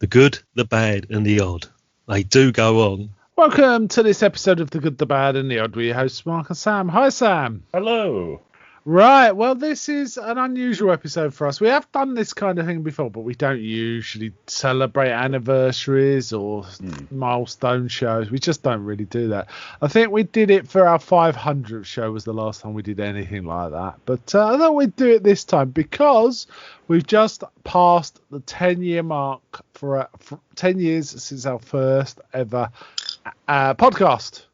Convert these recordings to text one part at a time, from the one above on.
good, the bad, and the odd. They do go on. Welcome to this episode of The Good, the Bad, and the Odd. We host Mark and Sam. Hi, Sam. Hello. Right, well, this is an unusual episode for us. We have done this kind of thing before, but we don't usually celebrate anniversaries or milestone shows. We just don't really do that. I think we did it for our 500th show was the last time we did anything like that. But I thought we'd do it this time because we've just passed the 10-year mark for 10 years since our first ever podcast.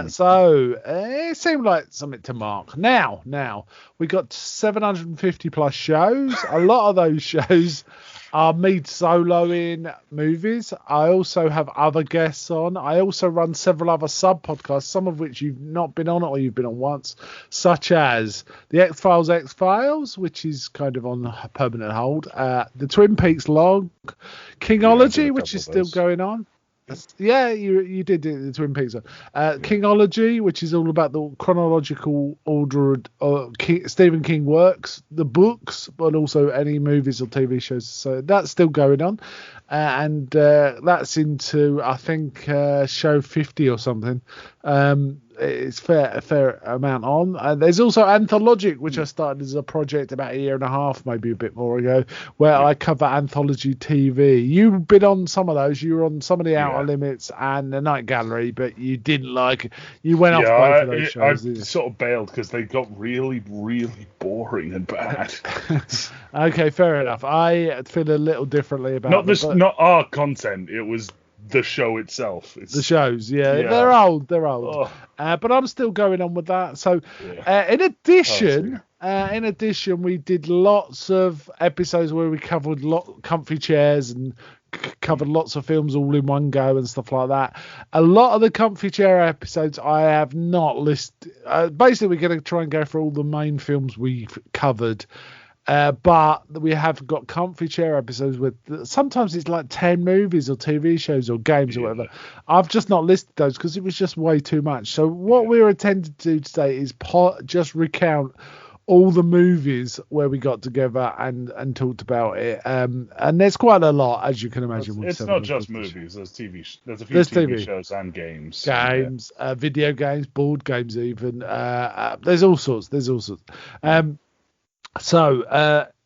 So it seemed like something to mark. Now we got 750 plus shows. A lot of those shows are me soloing movies. I also have other guests on. I also run several other sub podcasts, some of which you've not been on or you've been on once, such as the X-Files, which is kind of on permanent hold. The Twin Peaks log, Kingology, which is still going on. Yeah, you did the Twin Peaks one. Kingology, which is all about the chronological order of Stephen King works, the books, but also any movies or TV shows. So that's still going on. And that's into, I think, show 50 or something. It's a fair amount on. There's also Anthologic, which I started as a project about a year and a half, maybe a bit more ago, where I cover anthology TV. You've been on some of those. You were on some of the Outer Limits and the Night Gallery, but you didn't like it. You went off both of those shows. I sort of bailed because they got really, really boring and bad. Okay, fair enough. I feel a little differently about not our content. It was the show itself. The shows, they're old. Oh. But I'm still going on with that. So, in addition, we did lots of episodes where we covered comfy chairs and covered lots of films all in one go and stuff like that. A lot of the comfy chair episodes I have not listed. Basically, we're going to try and go for all the main films we've covered. But we have got comfy chair episodes with sometimes it's like 10 movies or TV shows or games or whatever. I've just not listed those because it was just way too much. So what we're intending to do today is just recount all the movies where we got together and talked about it. And there's quite a lot, as you can imagine. It's not just movies. There's There's a few TV shows and games. Video games, board games even. There's all sorts.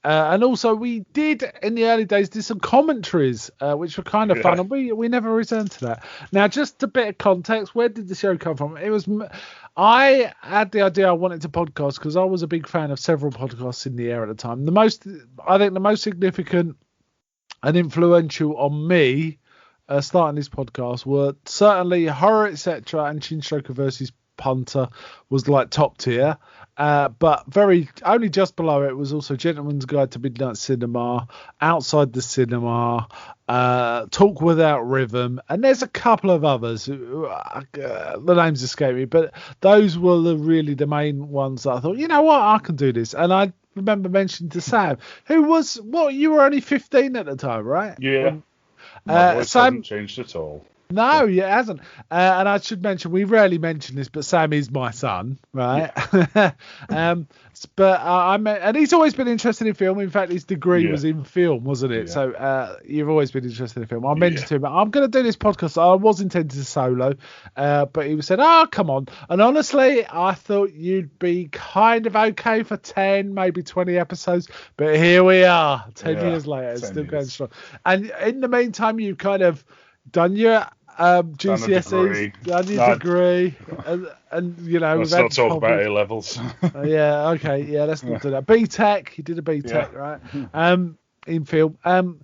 And also we did in the early days do some commentaries, which were kind of fun, and we never returned to that. Now, just a bit of context, where did the show come from? I had the idea I wanted to podcast because I was a big fan of several podcasts in the air at the time. I think the most significant and influential on me starting this podcast were certainly Horror Etc. and Chinstroker versus Punter was like top tier, but only just below it was also Gentleman's Guide to Midnight Cinema, Outside the Cinema, Talk Without Rhythm, and there's a couple of others. The names escape me, but those were really the main ones that I thought, you know what, I can do this. And I remember mentioning to Sam, you were only 15 at the time, right? Yeah. My voice hasn't changed at all. No, it hasn't. And I should mention, we rarely mention this, but Sam is my son, right? Yeah. And he's always been interested in film. In fact, his degree was in film, wasn't it? Yeah. So you've always been interested in film. I mentioned to him, I'm going to do this podcast. I was intended to solo, but he said, oh, come on. And honestly, I thought you'd be kind of okay for 10, maybe 20 episodes. But here we are, 10 years later, it's still going strong. And in the meantime, you've kind of done your GCSEs, done your degree, and you know. Let's not talk about A levels. Let's not do that. BTEC, you did a BTEC, right? In film, and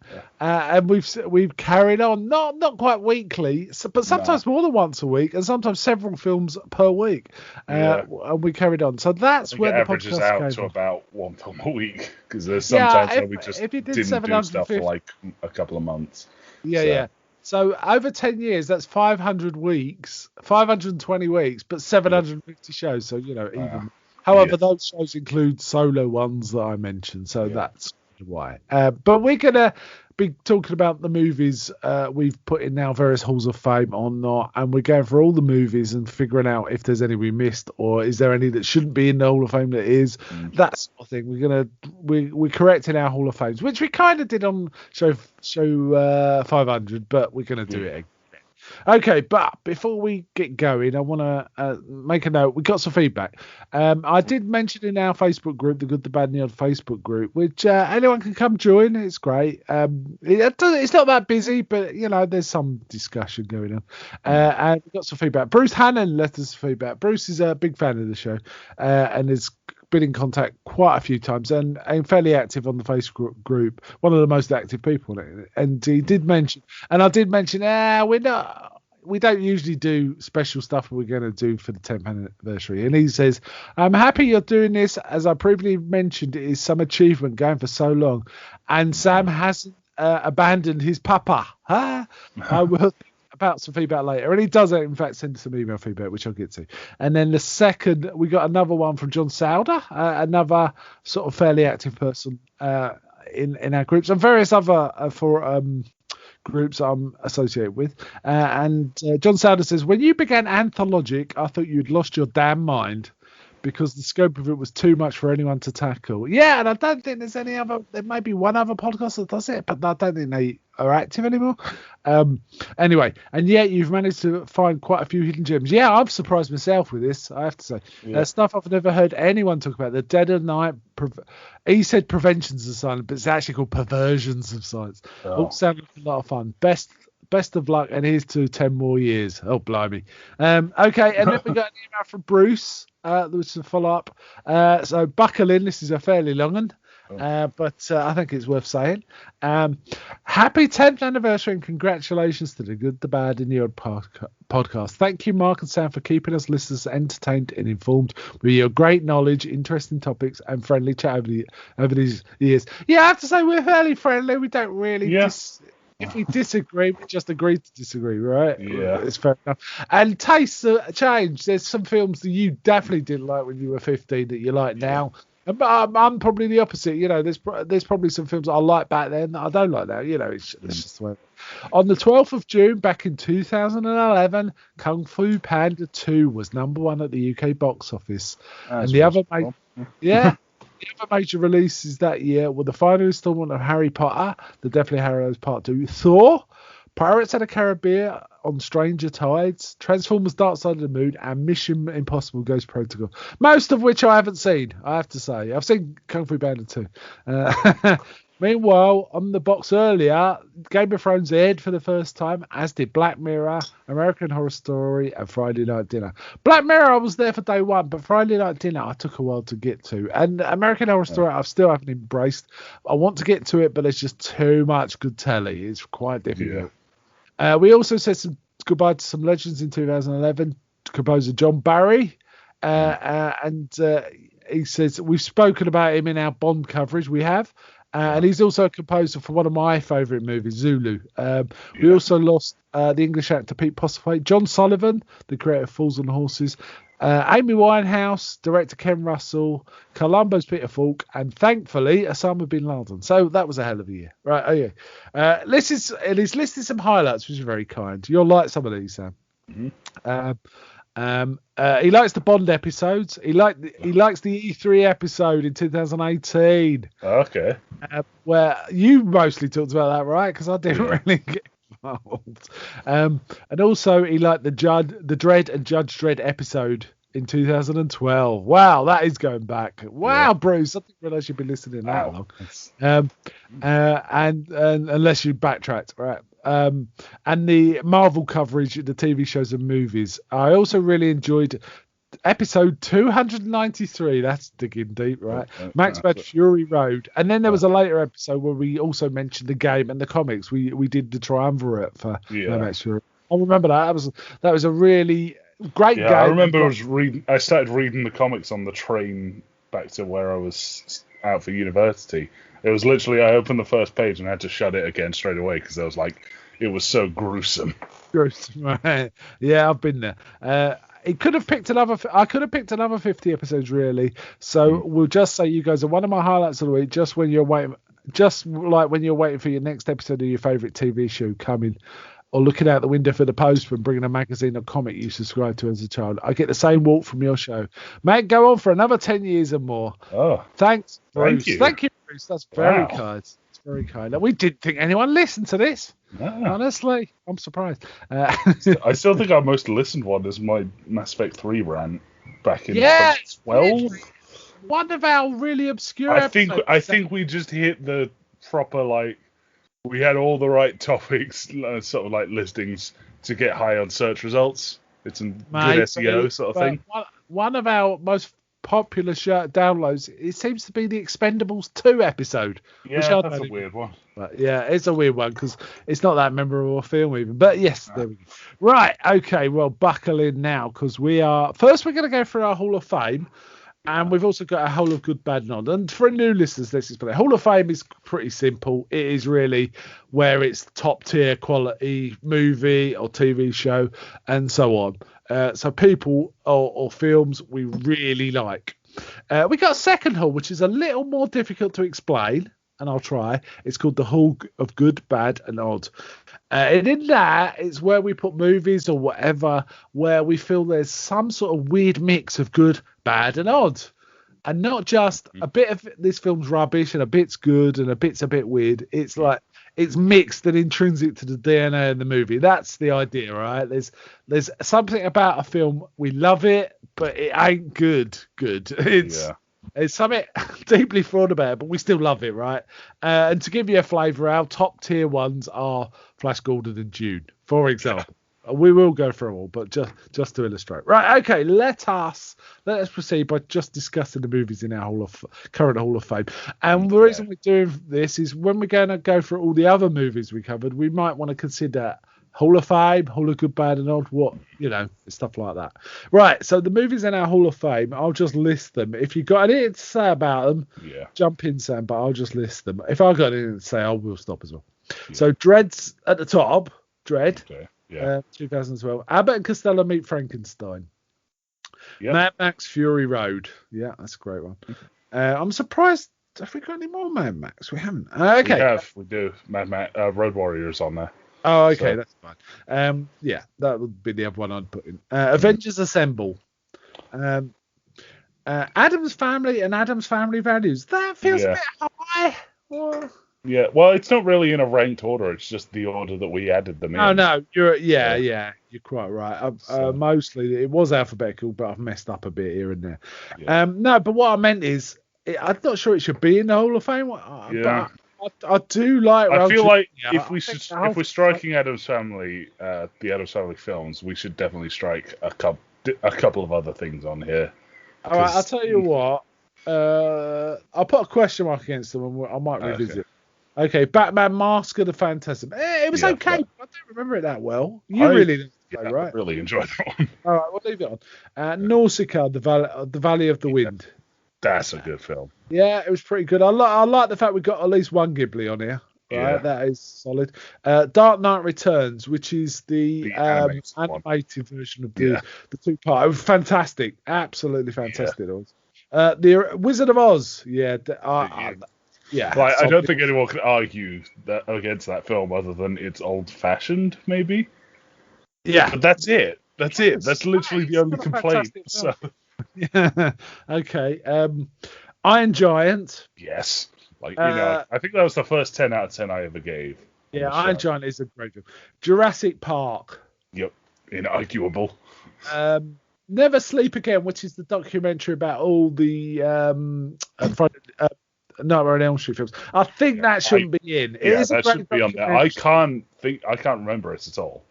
we've carried on, not quite weekly, but sometimes more than once a week, and sometimes several films per week, and we carried on. So that's where the averages out to about one film a week, because there's sometimes where we just didn't do stuff for like a couple of months. So over 10 years, that's 500 weeks, 520 weeks, but 750 shows. So, you know, even. However, those shows include solo ones that I mentioned. So that's why. But we're going to be talking about the movies we've put in now various halls of fame or not, and we're going for all the movies and figuring out if there's any we missed or is there any that shouldn't be in the hall of fame that is. That sort of thing. We're correcting our hall of fames, which we kind of did on show 500, but we're gonna do it again. Okay, but before we get going, I want to make a note. We got some feedback. I did mention in our Facebook group, the Good, the Bad, and the Odd Facebook group, which anyone can come join. It's great. It's not that busy, but there's some discussion going on. And we got some feedback. Bruce Hannon left us feedback. Bruce is a big fan of the show and has been in contact quite a few times and fairly active on the Facebook group, one of the most active people in it. And he did mention, and I did mention, we don't usually do special stuff we're going to do for the 10th anniversary. And he says, I'm happy you're doing this. As I previously mentioned, it is some achievement going for so long. And Sam hasn't abandoned his papa. I will about some feedback later, and he does in fact send some email feedback, which I'll get to. And then the second, we got another one from John Souder, another sort of fairly active person in our groups and various other groups I'm associated with. And John Souder says, when you began Anthologic, I thought you'd lost your damn mind because the scope of it was too much for anyone to tackle. Yeah, and I don't think there's any other. There may be one other podcast that does it, but I don't think they are active anymore. Anyway, and yet you've managed to find quite a few hidden gems. Yeah, I'm surprised myself with this, I have to say. Stuff I've never heard anyone talk about. The Dead of Night. He said preventions of science, but it's actually called perversions of science. All sound like a lot of fun. Best of luck, and here's to 10 more years. Oh, blimey. Okay, and then we got an email from Bruce. There was some follow-up. So buckle in. This is a fairly long one, but I think it's worth saying. Happy 10th anniversary and congratulations to the Good, the Bad, and the Odd podcast. Thank you, Mark and Sam, for keeping us listeners entertained and informed with your great knowledge, interesting topics, and friendly chat over these years. Yeah, I have to say we're fairly friendly. We don't really... If we disagree, we just agree to disagree, right? Yeah. It's fair enough. And tastes change. There's some films that you definitely didn't like when you were 15 that you like now. And I'm probably the opposite. There's probably some films I liked back then that I don't like now. It's just the way. On the 12th of June, back in 2011, Kung Fu Panda 2 was #1 at the UK box office. And the other the other major releases that year were the final installment of Harry Potter, The Deathly Hallows Part 2, Thor, Pirates of the Caribbean on Stranger Tides, Transformers Dark Side of the Moon, and Mission Impossible Ghost Protocol. Most of which I haven't seen, I have to say. I've seen Kung Fu Panda 2. Meanwhile, on the box earlier, Game of Thrones aired for the first time, as did Black Mirror, American Horror Story, and Friday Night Dinner. Black Mirror, I was there for day one, but Friday Night Dinner, I took a while to get to. And American Horror Story, I still haven't embraced. I want to get to it, but there's just too much good telly. It's quite difficult. Yeah. We also said goodbye to some legends in 2011. Composer John Barry. And he says, we've spoken about him in our Bond coverage. We have. And he's also a composer for one of my favourite movies, Zulu. We also lost the English actor Pete Postlethwaite, John Sullivan, the creator of Fools and Horses, Amy Winehouse, director Ken Russell, Columbo's Peter Falk, and thankfully Osama bin Laden. So that was a hell of a year, right? Oh yeah. He's listed some highlights, which is very kind. You'll like some of these, Sam. Mm-hmm. He likes the Bond episodes. He likes the E3 episode in 2018. Okay. Where you mostly talked about that, right? Because I didn't really get involved. And also he liked the Dredd and Judge Dredd episode in 2012. Wow, that is going back. Wow, Bruce, I didn't realise you'd been listening that long. And unless you backtracked, right? And the Marvel coverage, the TV shows and movies. I also really enjoyed episode 293. That's digging deep, right? Max Bad Fury Road. And then there was a later episode where we also mentioned the game and the comics. We did the triumvirate for Max Fury. I remember that. That was a really great game. I remember I started reading the comics on the train back to where I was out for university. It was literally, I opened the first page and I had to shut it again straight away because I was like, it was so gruesome. Right. Yeah, I've been there. I could have picked another 50 episodes, really. So we'll just say you guys are one of my highlights of the week, just when you're waiting. just like when you're waiting for your next episode of your favourite TV show coming, or looking out the window for the postman bringing a magazine or comic you subscribed to as a child, I get the same walk from your show. Mate, go on for another 10 years and more. Oh, thanks, Bruce. thank you. Thank you, Bruce. That's very Wow. kind. It's very kind. And we didn't think anyone listened to this. no. Honestly, I'm surprised. I still think our most listened one is my Mass Effect 3 rant back in Yeah, 2012. one of our really obscure I think episodes. we just hit the proper, like, we had all the right topics, sort of like listings to get high on search results. It's some Mate, good SEO sort of but thing. One of our most popular downloads, it seems to be the Expendables 2 episode. Yeah, which I that's a don't- weird one. But yeah, it's a weird one because it's not that memorable a film even. But yes, there we go. Right, okay, well, buckle in now because we're going to go through our Hall of Fame. And we've also got a Hall of Good, Bad, and Odd. And for new listeners, let's explain. Hall of Fame is pretty simple. It is really where it's top tier quality movie or TV show and so on. So people or films we really like. We got a second hall, which is a little more difficult to explain, and I'll try. It's called the Hall of Good, Bad, and Odd. And in that, it's where we put movies or whatever where we feel there's some sort of weird mix of good, bad, and odd. And not just a bit of this film's rubbish and a bit's good and a bit's a bit weird. It's like it's mixed and intrinsic to the DNA of the movie. That's the idea, right? There's something about a film, we love it, but it ain't good. It's something deeply flawed about it, but we still love it, right? And to give you a flavour, our top tier ones are Flash Gordon and Dune, for example. We will go through all, but just to illustrate. Right, okay, let us proceed by just discussing the movies in our current Hall of Fame. And the reason we're doing this is when we're going to go through all the other movies we covered, we might want to consider Hall of Fame, Hall of Good, Bad, and Odd, stuff like that. Right, so the movies in our Hall of Fame, I'll just list them. If you've got anything to say about them, jump in, Sam, but I'll just list them. If I've got anything to say, I will stop as well. Yeah. So Dread's at the top. Dread. Okay. Yeah. 2012. Abbott and Costello Meet Frankenstein. Yep. Mad Max Fury Road. Yeah, that's a great one. I'm surprised. Have we got any more Mad Max? We haven't. Okay. We do. Mad Max, Road Warriors on there. Oh, okay, that's fine. Yeah, that would be the other one I'd put in. Avengers Assemble. Adam's Family and Adam's Family Values. That feels a bit high. Or... Yeah, well, it's not really in a ranked order. It's just the order that we added them in. Oh, no, you're quite right. Mostly it was alphabetical, but I've messed up a bit here and there. Yeah. No, but what I meant is, I'm not sure it should be in the Hall of Fame. Yeah. But I do like. I feel like if we're striking Adam's Family, the Adam's Family films, we should definitely strike a couple of other things on here. All right, I'll tell you what. I'll put a question mark against them, and I might revisit. Okay, Batman Mask of the Phantasm. It was okay. I don't remember it that well. You really didn't, right? I really enjoyed that one. All right, we'll leave it on. Nausicaa, the Valley of the Wind. That's a good film. Yeah, it was pretty good. I like the fact we got at least one Ghibli on here. Right, yeah. That is solid. Dark Knight Returns, which is the animated version of the two-part. It was fantastic. Absolutely fantastic. Yeah. The Wizard of Oz. Yeah. Right, I don't think anyone can argue against that film other than it's old-fashioned, maybe. Yeah. But that's it. That's literally the only complaint. So. Yeah. Okay. Iron Giant. Yes. I think that was the first 10 out of 10 I ever gave. Yeah, Iron Giant is a great film. Jurassic Park. Yep. Inarguable. Never Sleep Again, which is the documentary about all the Nightmare on Elm Street films. I think that shouldn't be in. That should be on there. I can't remember it at all.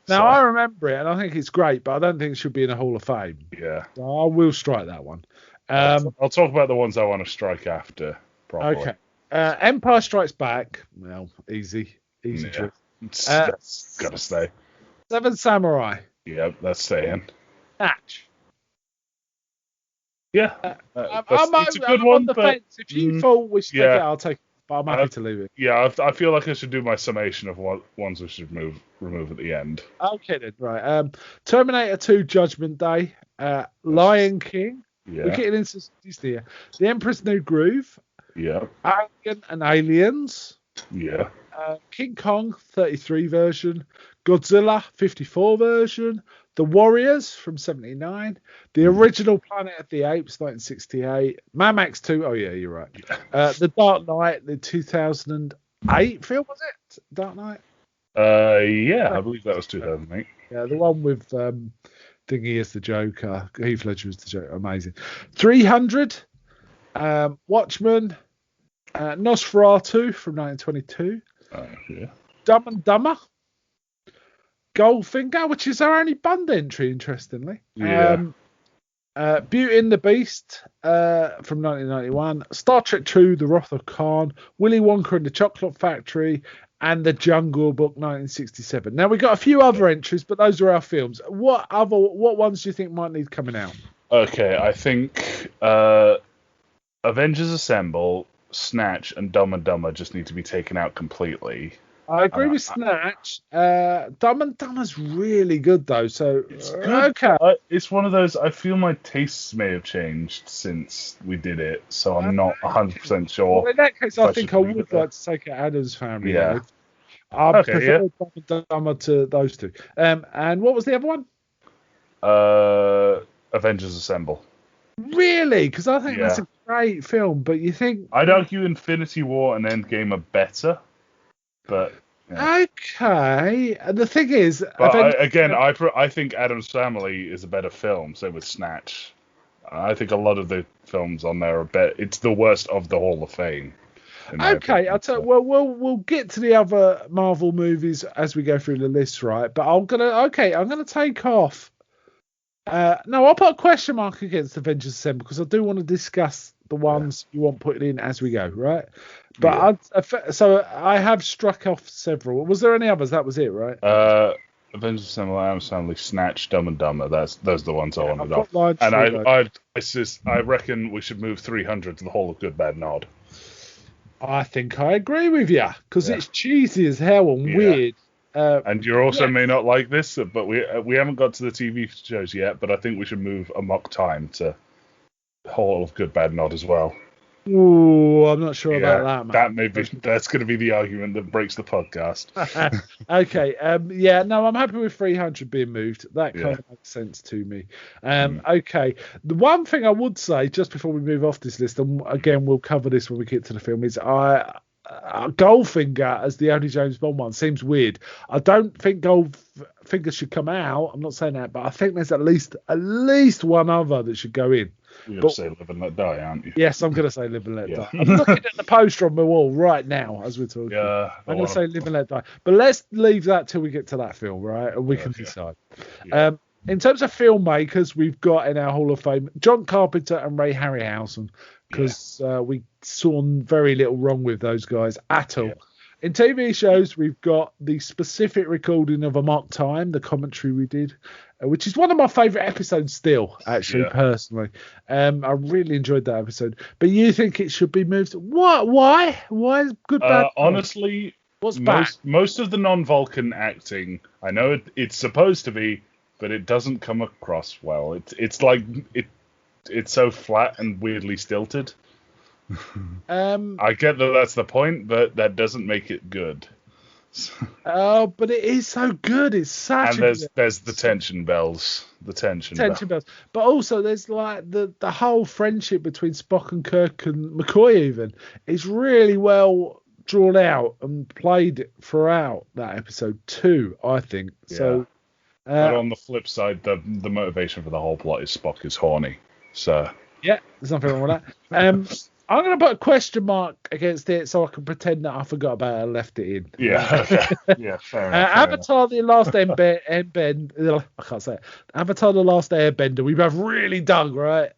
Now I remember it, and I think it's great, but I don't think it should be in a Hall of Fame. Yeah. So I will strike that one. I'll talk about the ones I want to strike after. Probably. Okay. Empire Strikes Back. Well, easy choice. That's gotta stay. Seven Samurai. Yep, that's staying. Snatch. Yeah, it's a good one. On the fence. If you thought we should take it, I'll take it. But I'm happy to leave it. Yeah, I feel like I should do my summation of what ones we should remove at the end. Okay then, right. Terminator 2 Judgment Day. Lion King. Yeah. We're getting into Disney here. The Emperor's New Groove. Yeah. Alien and Aliens. Yeah. King Kong 33 version. Godzilla 54 version. The Warriors from 79. The original Planet of the Apes 1968. Mad Max 2. Oh, yeah, you're right. The Dark Knight, the 2008 film, was it? Dark Knight? Yeah, I believe that was 2008. Yeah, the one with Thingy as the Joker. Heath Ledger as the Joker. Amazing. 300. Watchmen. Nosferatu from 1922. Yeah. Dumb and Dumber. Goldfinger, which is our only Bond entry, interestingly. Yeah. Beauty and the Beast from 1991. Star Trek 2, The Wrath of Khan. Willy Wonka and the Chocolate Factory. And The Jungle Book 1967. Now, we got a few other entries, but those are our films. What ones do you think might need coming out? Okay, I think Avengers Assemble, Snatch, and Dumb and Dumber just need to be taken out completely. I agree with Snatch. Dumb and Dumber's really good, though. So, It's good. okay. It's one of those, I feel my tastes may have changed since we did it, so I'm not 100% sure. Well, in that case, I think I should leave would it there. like to take it Addams Family. Yeah. Though. I Okay, prefer Dumb and Dumber to those two. And what was the other one? Avengers Assemble. Really? Because I think that's Yeah. a great film, but you think... I'd argue Infinity War and Endgame are better, but... Yeah. Okay. And the thing is... But Avengers- I think Addams Family is a better film, so with Snatch. I think a lot of the films on there are better. It's the worst of the Hall of Fame. in my Okay, opinion, I'll tell. so. Well, we'll get to the other Marvel movies as we go through the list, right? But I'm gonna take off. No, I'll put a question mark against Avengers Assemble because I do want to discuss the ones you want put in as we go, right? But so I have struck off several. Was there any others? That was it, right? Avengers Assemble, Addams Family, Snatch, Dumb and Dumber. Those are the ones I wanted I've off. got lines And through those. I reckon we should move 300 to the Hall of Good Bad Nod. I think I agree with you because it's cheesy as hell and Yeah. weird. And you also may not like this, but we haven't got to the TV shows yet. But I think we should move Amok Time to Hall of Good Bad Nod as well. Ooh, I'm not sure about that, man. That's going to be the argument that breaks the podcast. Okay. No, I'm happy with 300 being moved. That kind of makes sense to me. Okay. The one thing I would say just before we move off this list, and again we'll cover this when we get to the film, is Goldfinger as the only James Bond one seems weird. I don't think Goldfinger should come out. I'm not saying that, but I think there's at least one other that should go in. You're going to say Live and Let Die, aren't you? Yes, I'm going to say Live and Let Die. I'm looking at the poster on my wall right now as we're talking. Yeah, I'm going to say Live and Let Die. But let's leave that till we get to that film, right? And we can decide. Yeah. In terms of filmmakers, we've got in our Hall of Fame John Carpenter and Ray Harryhausen because we saw very little wrong with those guys at all. Yeah. In TV shows, we've got the specific recording of Amok Time, the commentary we did, which is one of my favourite episodes still, actually, personally. I really enjoyed that episode. But you think it should be moved? What? Why? Why is Good Bad? Honestly, most of the non-Vulcan acting, I know it's supposed to be, but it doesn't come across well. It's like it's so flat and weirdly stilted. I get that that's the point, but that doesn't make it good. But it is so good. It's such. And there's the tension bells. The tension bells. But also there's like the whole friendship between Spock and Kirk and McCoy even is really well drawn out and played throughout that episode too, I think. Yeah. So. But on the flip side, the motivation for the whole plot is Spock is horny. So. Yeah, there's nothing wrong with that. I'm going to put a question mark against it so I can pretend that I forgot about it and left it in. Yeah, okay. Yeah, fair enough. Avatar The Last Airbender. I can't say it. Avatar The Last Airbender. We both really dug, right?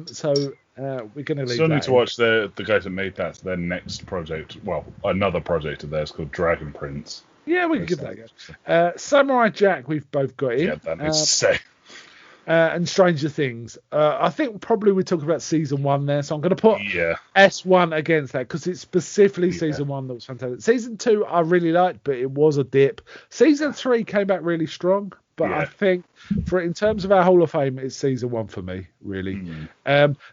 So we're going to leave Still that need to watch the guys that made that. Their next project. Well, another project of theirs called Dragon Prince. Yeah, we can give that a go. Samurai Jack, we've both got in. Yeah, that needs to stay. And Stranger Things. I think probably we're talking about season 1 there, so I'm going to put S1 against that because it's specifically season 1 that was fantastic. Season 2 I really liked, but it was a dip. Season 3 came back really strong, but I think in terms of our Hall of Fame, it's season 1 for me, really.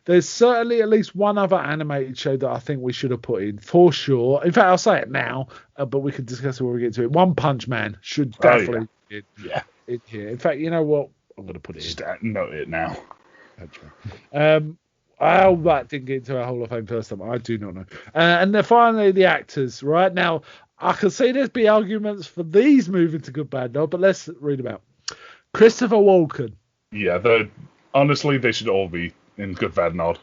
There's certainly at least one other animated show that I think we should have put in for sure. In fact, I'll say it now, but we can discuss it when we get to it. One Punch Man should definitely be in here. In fact, you know what? I'm going to put it Just in. note it now. How that didn't get into our Hall of Fame first time, I do not know. And then finally, the actors. Right now, I can see there's be arguments for these moving to Good Bad Nod, but let's read about Christopher Walken. Yeah, honestly, they should all be in Good Bad Nod.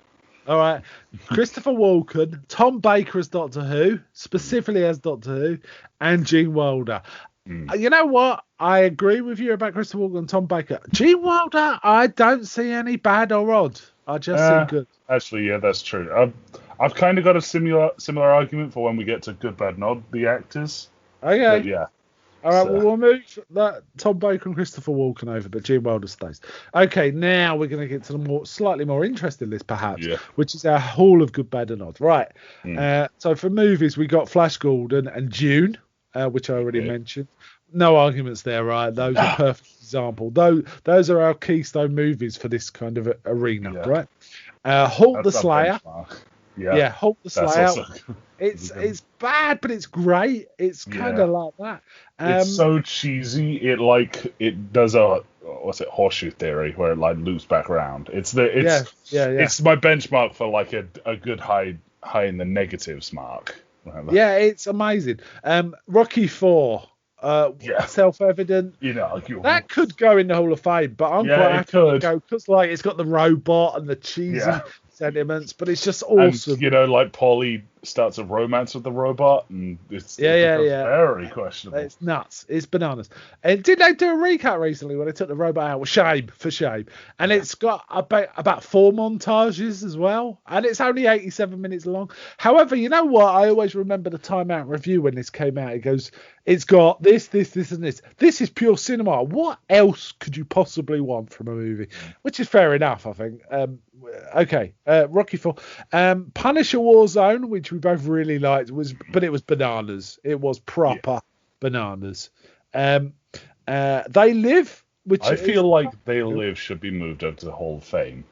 All right, Christopher Walken, Tom Baker as Doctor Who, specifically as Doctor Who, and Gene Wilder. You know what? I agree with you about Christopher Walken and Tom Baker. Gene Wilder, I don't see any bad or odd. I just see good. Actually, yeah, that's true. I've kind of got a similar argument for when we get to Good Bad Nod, the actors. Okay. But yeah. All right, well, we'll move that Tom Baker and Christopher Walken over, but Gene Wilder stays. Okay, now we're going to get to the slightly more interesting list, perhaps, which is our Hall of Good, Bad, and Odd. Right. So for movies, we got Flash Gordon and Dune, which I already mentioned. No arguments there, right? Those are perfect example. Those are our keystone movies for this kind of arena, right? Halt the Slayer. Yeah, Halt the Slayer. It's bad, but it's great. It's kind of like that. It's so cheesy. It does a horseshoe theory where it like loops back around. It's my benchmark for like a good high in the negatives mark. Yeah, it's amazing. Rocky 4. Self-evident. That could go in the Hall of Fame, but I'm quite happy to go because like it's got the robot and the cheesy sentiments, but it's just awesome. And, like Paulie starts a romance with the robot, and it's very questionable. It's nuts. It's bananas. And did they do a recut recently when they took the robot out? Well, shame. And it's got about 4 montages as well, and it's only 87 minutes long. However, you know what? I always remember the Time Out review when this came out. It goes, it's got this, and this. This is pure cinema. What else could you possibly want from a movie? Which is fair enough, I think. Okay, Rocky 4. Punisher Warzone, which we both really liked, but it was bananas. It was proper bananas. They Live, which I feel like They Live should be moved up to the Hall of Fame.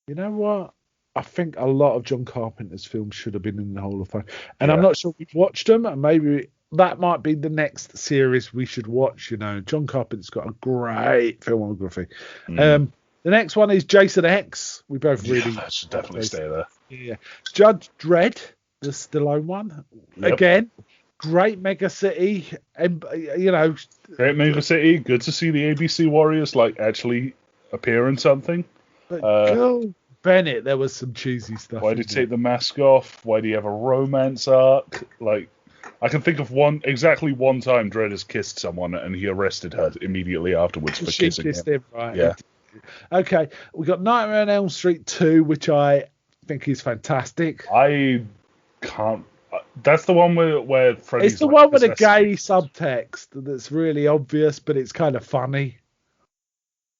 You know what? I think a lot of John Carpenter's films should have been in the Hall of Fame, and I'm not sure we've watched them, and maybe that might be the next series we should watch. John Carpenter's got a great filmography. The next one is Jason X. We both really that should definitely stay there. Yeah. Judge Dredd, the Stallone one. Yep. Again, great mega city. And, great mega city. Good to see the ABC Warriors actually appear in something. But go Bennett, there was some cheesy stuff. Why did he take the mask off? Why do you have a romance arc? I can think of exactly one time Dredd has kissed someone and he arrested her immediately afterwards for kissing him. Right? Yeah. Okay, we got Nightmare on Elm Street 2, which I think is fantastic. I can't. That's the one where Freddy's. It's the one with a gay subtext that's really obvious, but it's kind of funny.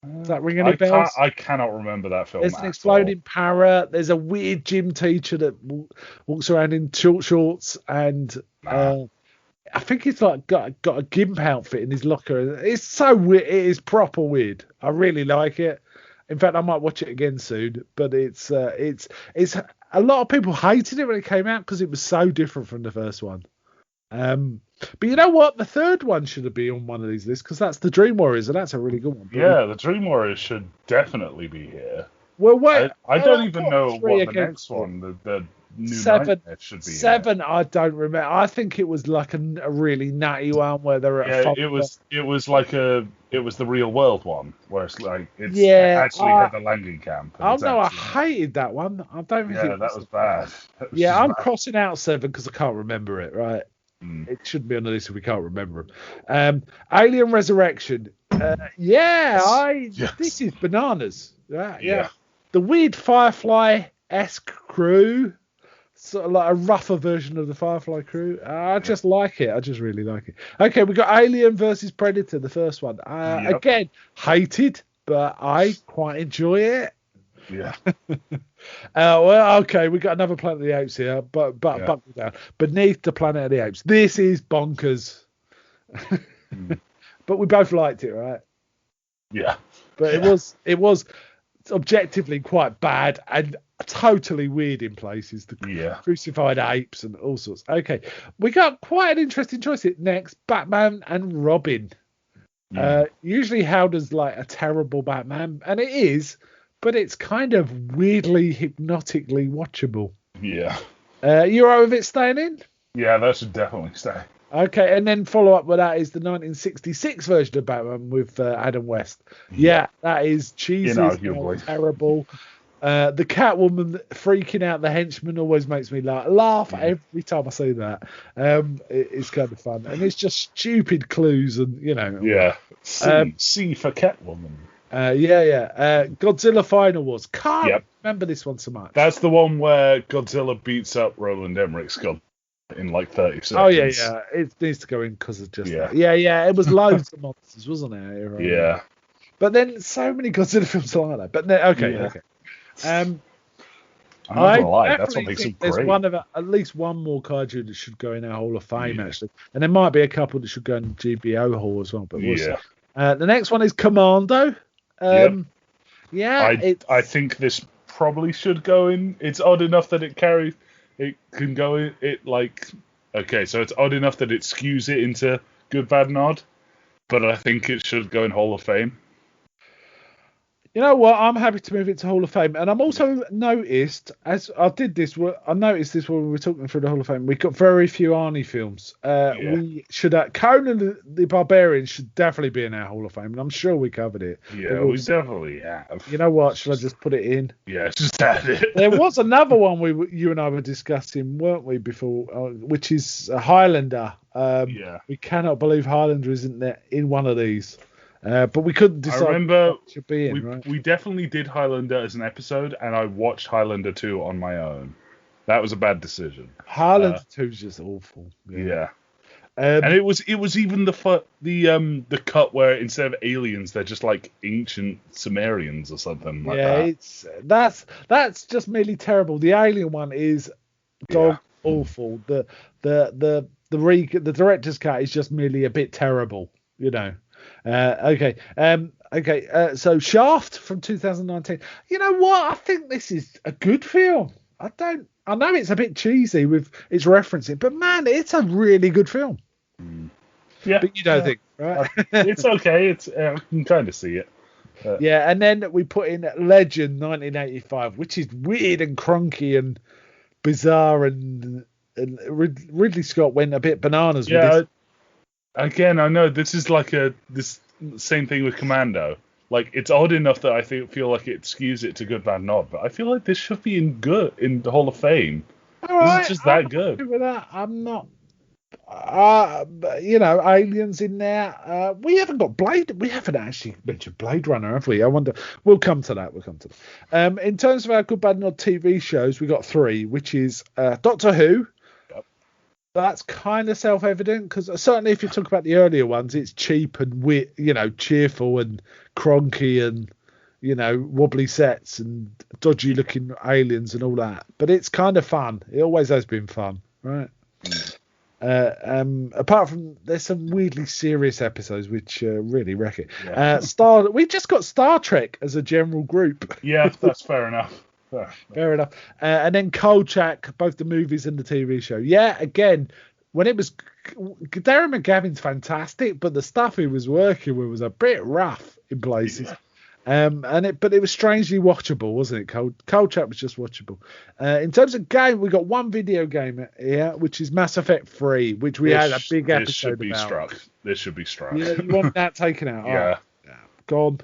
Does that ring any bells? I cannot remember that film. There's an exploding parrot. There's a weird gym teacher that walks around in short shorts, and I think he's got a gimp outfit in his locker. It's so weird. It is proper weird. I really like it. In fact, I might watch it again soon. But it's a lot of people hated it when it came out because it was so different from the first one. But you know what? The third one should be on one of these lists because that's the Dream Warriors, and that's a really good one. Yeah, the Dream Warriors should definitely be here. Well, wait. I don't even know what the next one, the new Nightmare should be. 7, I don't remember. I think it was like a really nutty one where they're at. It was the real world one where it's actually had the landing camp. I hated that one. I don't think. Yeah, that was bad. I'm crossing out 7 because I can't remember it. Right. It should be on the list if we can't remember them. Alien Resurrection. This is bananas. Yeah. The weird Firefly-esque crew. Sort of like a rougher version of the Firefly crew. I just like it. I just really like it. Okay, we got Alien versus Predator, the first one. Again, hated, but I quite enjoy it. Yeah. Okay, we got another Planet of the Apes here, but buckle down. Beneath the Planet of the Apes. This is bonkers. But we both liked it, right? Yeah. But it was objectively quite bad and totally weird in places. The crucified apes and all sorts. Okay, we got quite an interesting choice next. Batman and Robin. Usually held as like a terrible Batman, and it is, but it's kind of weirdly hypnotically watchable. Yeah. You alright with it staying in? Yeah, that should definitely stay. Okay, and then follow up with that is the 1966 version of Batman with Adam West. Yeah, that is cheesy, inarguably terrible. The Catwoman freaking out the henchman always makes me laugh every time I see that. It's kind of fun, and it's just stupid clues, and Yeah. C for Catwoman. Godzilla Final Wars. Can't remember this one so much. That's the one where Godzilla beats up Roland Emmerich's God in like 30 seconds. Oh yeah. It needs to go in because of just that. Yeah. It was loads of monsters, wasn't it? Right? Yeah. But then so many Godzilla films are like that. But then, okay. I'm not gonna lie, that's what makes it great. There's at least one more kaiju that should go in our Hall of Fame actually, and there might be a couple that should go in GBO Hall as well. But we'll see. The next one is Commando. I think this probably should go in. It's odd enough that it can go in. So it's odd enough that it skews it into good, bad, and odd. But I think it should go in Hall of Fame. You know what? I'm happy to move it to Hall of Fame, and I'm also noticed as I did this. I noticed this when we were talking through the Hall of Fame. We got very few Arnie films. We should Conan the Barbarian should definitely be in our Hall of Fame, and I'm sure we covered it. Yeah, we definitely have. You know what? Should I just put it in? Yeah, just add it. There was another one you and I were discussing, weren't we, before, which is Highlander. We cannot believe Highlander isn't there in one of these. But we couldn't decide. I remember should be in, right? We definitely did Highlander as an episode, and I watched Highlander 2 on my own. That was a bad decision. Highlander 2 is just awful. Yeah. And it was even the cut where instead of aliens they're just like ancient Sumerians or something like that. That's just merely terrible. The alien one is awful. The director's cut is just merely a bit terrible, So Shaft from 2019. You know what? I think this is a good film. I know it's a bit cheesy with its referencing, but man, it's a really good film. Yeah. But you don't think, right? It's okay. I can kind of see it. And then we put in Legend 1985, which is weird and cronky and bizarre, and Ridley Scott went a bit bananas with this. Again, I know this is like this same thing with Commando. Like, it's odd enough that I feel like it skews it to good, bad, and odd, but I feel like this should be in the Hall of Fame. All right, this is just that good. With that, I'm not. Aliens in there. We haven't got Blade. We haven't actually mentioned Blade Runner, have we? I wonder. We'll come to that. In terms of our good, bad, and odd TV shows, we got 3, which is Doctor Who. That's kind of self-evident because certainly if you talk about the earlier ones, it's cheap and cheerful and cronky and wobbly sets and dodgy looking aliens and all that. But it's kind of fun. It always has been fun, right? Apart from there's some weirdly serious episodes which really wreck it. We just got Star Trek as a general group. Yeah, that's fair enough. Fair enough. And then Kolchak, both the movies and the TV show. Yeah, again, when it was Darren McGavin's fantastic, but the stuff he was working with was a bit rough in places. But it was strangely watchable, wasn't it? Kolchak was just watchable. In terms of game, we got one video game here, which is Mass Effect 3, which we had a big episode about. This should be struck. Yeah, you want that taken out? Yeah. Right. God.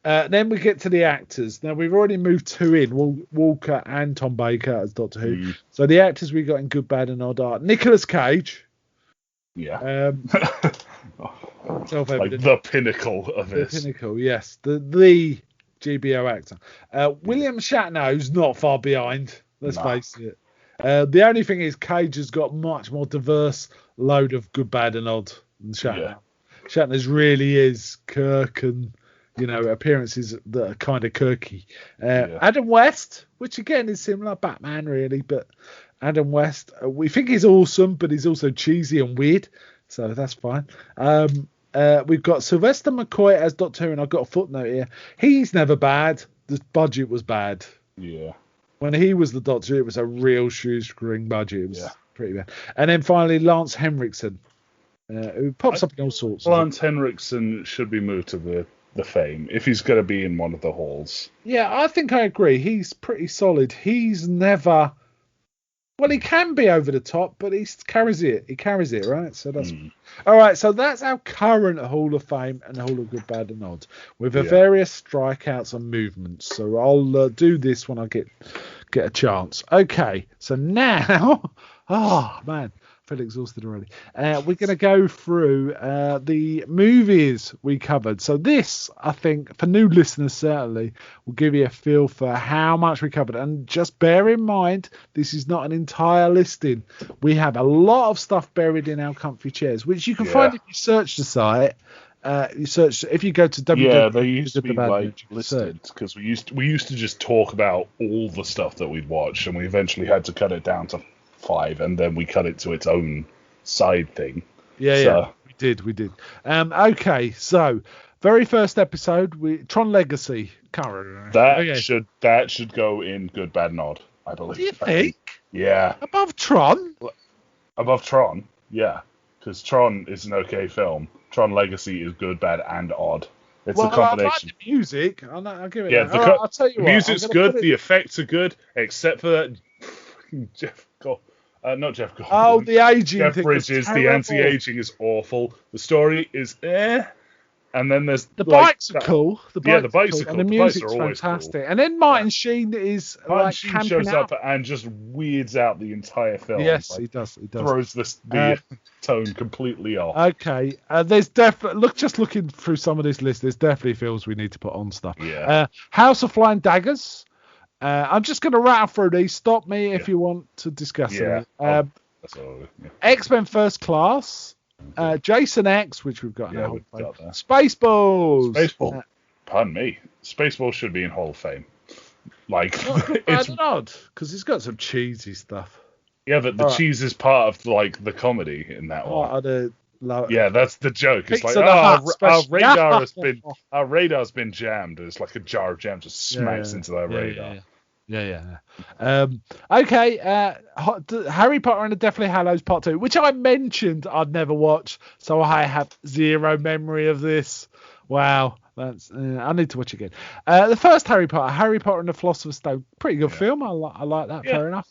Then we get to the actors. Now, we've already moved 2 in, Walker and Tom Baker as Doctor Who. So the actors we got in good, bad, and odd are Nicolas Cage. Yeah. Self-evident. Like the pinnacle of this. The pinnacle, yes. The GBO actor. William Shatner's not far behind, let's face it. The only thing is Cage has got much more diverse load of good, bad, and odd than Shatner. Yeah. Shatner's really is Kirk and, appearances that are kind of Kirky. Adam West, which again is similar, Batman really, but Adam West, we think he's awesome, but he's also cheesy and weird, so that's fine. We've got Sylvester McCoy as Doctor Who, and I've got a footnote here. He's never bad. The budget was bad. Yeah. When he was the Doctor, it was a real shoestring budget. It was pretty bad. And then finally, Lance Henriksen, who pops up in all sorts. Lance Henriksen should be moved to the Fame if he's going to be in one of the halls. Yeah, I think I agree. He's pretty solid. He's never... Well, he can be over the top, but he carries it. He carries it, right? So that's all right. So that's our current Hall of Fame and Hall of Good, Bad, and Odd with the various strikeouts and movements. So I'll do this when I get a chance. Okay. So now, oh man, I feel exhausted already. We're going to go through the movies we covered. So this, I think, for new listeners certainly, will give you a feel for how much we covered. And just bear in mind, this is not an entire listing. We have a lot of stuff buried in our comfy chairs, which you can find if you search the site. You search if you go to they used to be like listed because we used to just talk about all the stuff that we'd watched, and we eventually had to cut it down to 5, and then we cut it to its own side thing. Yeah, we did. Okay, so very first episode, Tron Legacy. That should go in Good, Bad, and Odd, I believe. Do you think? Yeah. Above Tron? Above Tron, yeah, because Tron is an okay film. Tron Legacy is Good, Bad, and Odd. It's a combination. I like the music. I'll give it. Yeah, I'll tell you the what. Music's good. The effects are good, except for that Jeff Gold. Not Jeff Goldblum. Oh, the aging Jeff thing. Bridges. The anti-aging is awful. The story is and then there's the bikes are cool. The bikes are cool. And the music's fantastic. Cool. And then Martin Sheen is Sheen shows up and just weirds out the entire film. Yes, he does. Throws the tone completely off. Okay, there's definitely looking through some of this list. There's definitely films we need to put on stuff. Yeah. House of Flying Daggers. I'm just going to rattle through these. Stop me if you want to discuss it. That's all. Yeah. X-Men First Class. Jason X, which we've got now. Spaceballs. Spaceball. Pardon me. Spaceball should be in Hall of Fame. Like it's odd because it's got some cheesy stuff. Yeah, but the cheese is part of like the comedy in that one. Yeah, that's the joke. It's like our radar's been jammed. It's like a jar of jam just smacks into that radar. Yeah. Okay. Harry Potter and the Deathly Hallows Part 2, which I mentioned I'd never watched, so I have zero memory of this. Wow. That's I need to watch it again. The first Harry Potter and the Philosopher's Stone, pretty good film. I like that. Fair enough.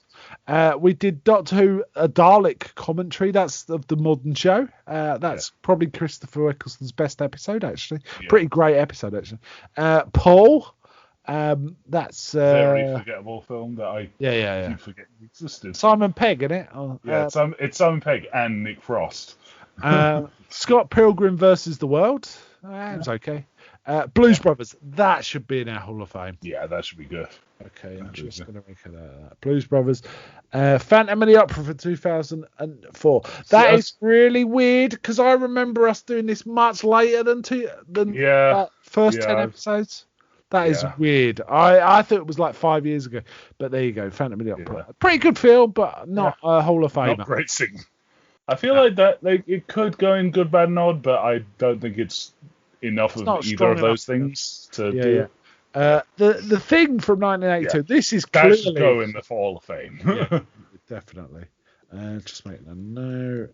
We did Doctor Who, a Dalek commentary. That's of the modern show. That's probably Christopher Eccleston's best episode, actually. Pretty great episode, actually. Paul. That's very forgettable film that I keep forgetting existed. Simon Pegg, isn't it? It's Simon Pegg and Nick Frost. Scott Pilgrim versus the World. It's okay. Blues Brothers. That should be in our Hall of Fame. Yeah, that should be good. Okay, I'm just going to make that. Blues Brothers. Phantom of the Opera for 2004. That is really weird because I remember us doing this much later than first 10 episodes. That is weird. I thought it was like 5 years ago, but there you go. Phantom of the Opera. Pretty good film, but not a Hall of Fame. Not great singing. I feel like that it could go in Good, Bad, and Odd, but I don't think it's enough of either of those things to do. The Thing from 1982. This is clearly that should go in the Hall of Fame. Definitely. Just making a note.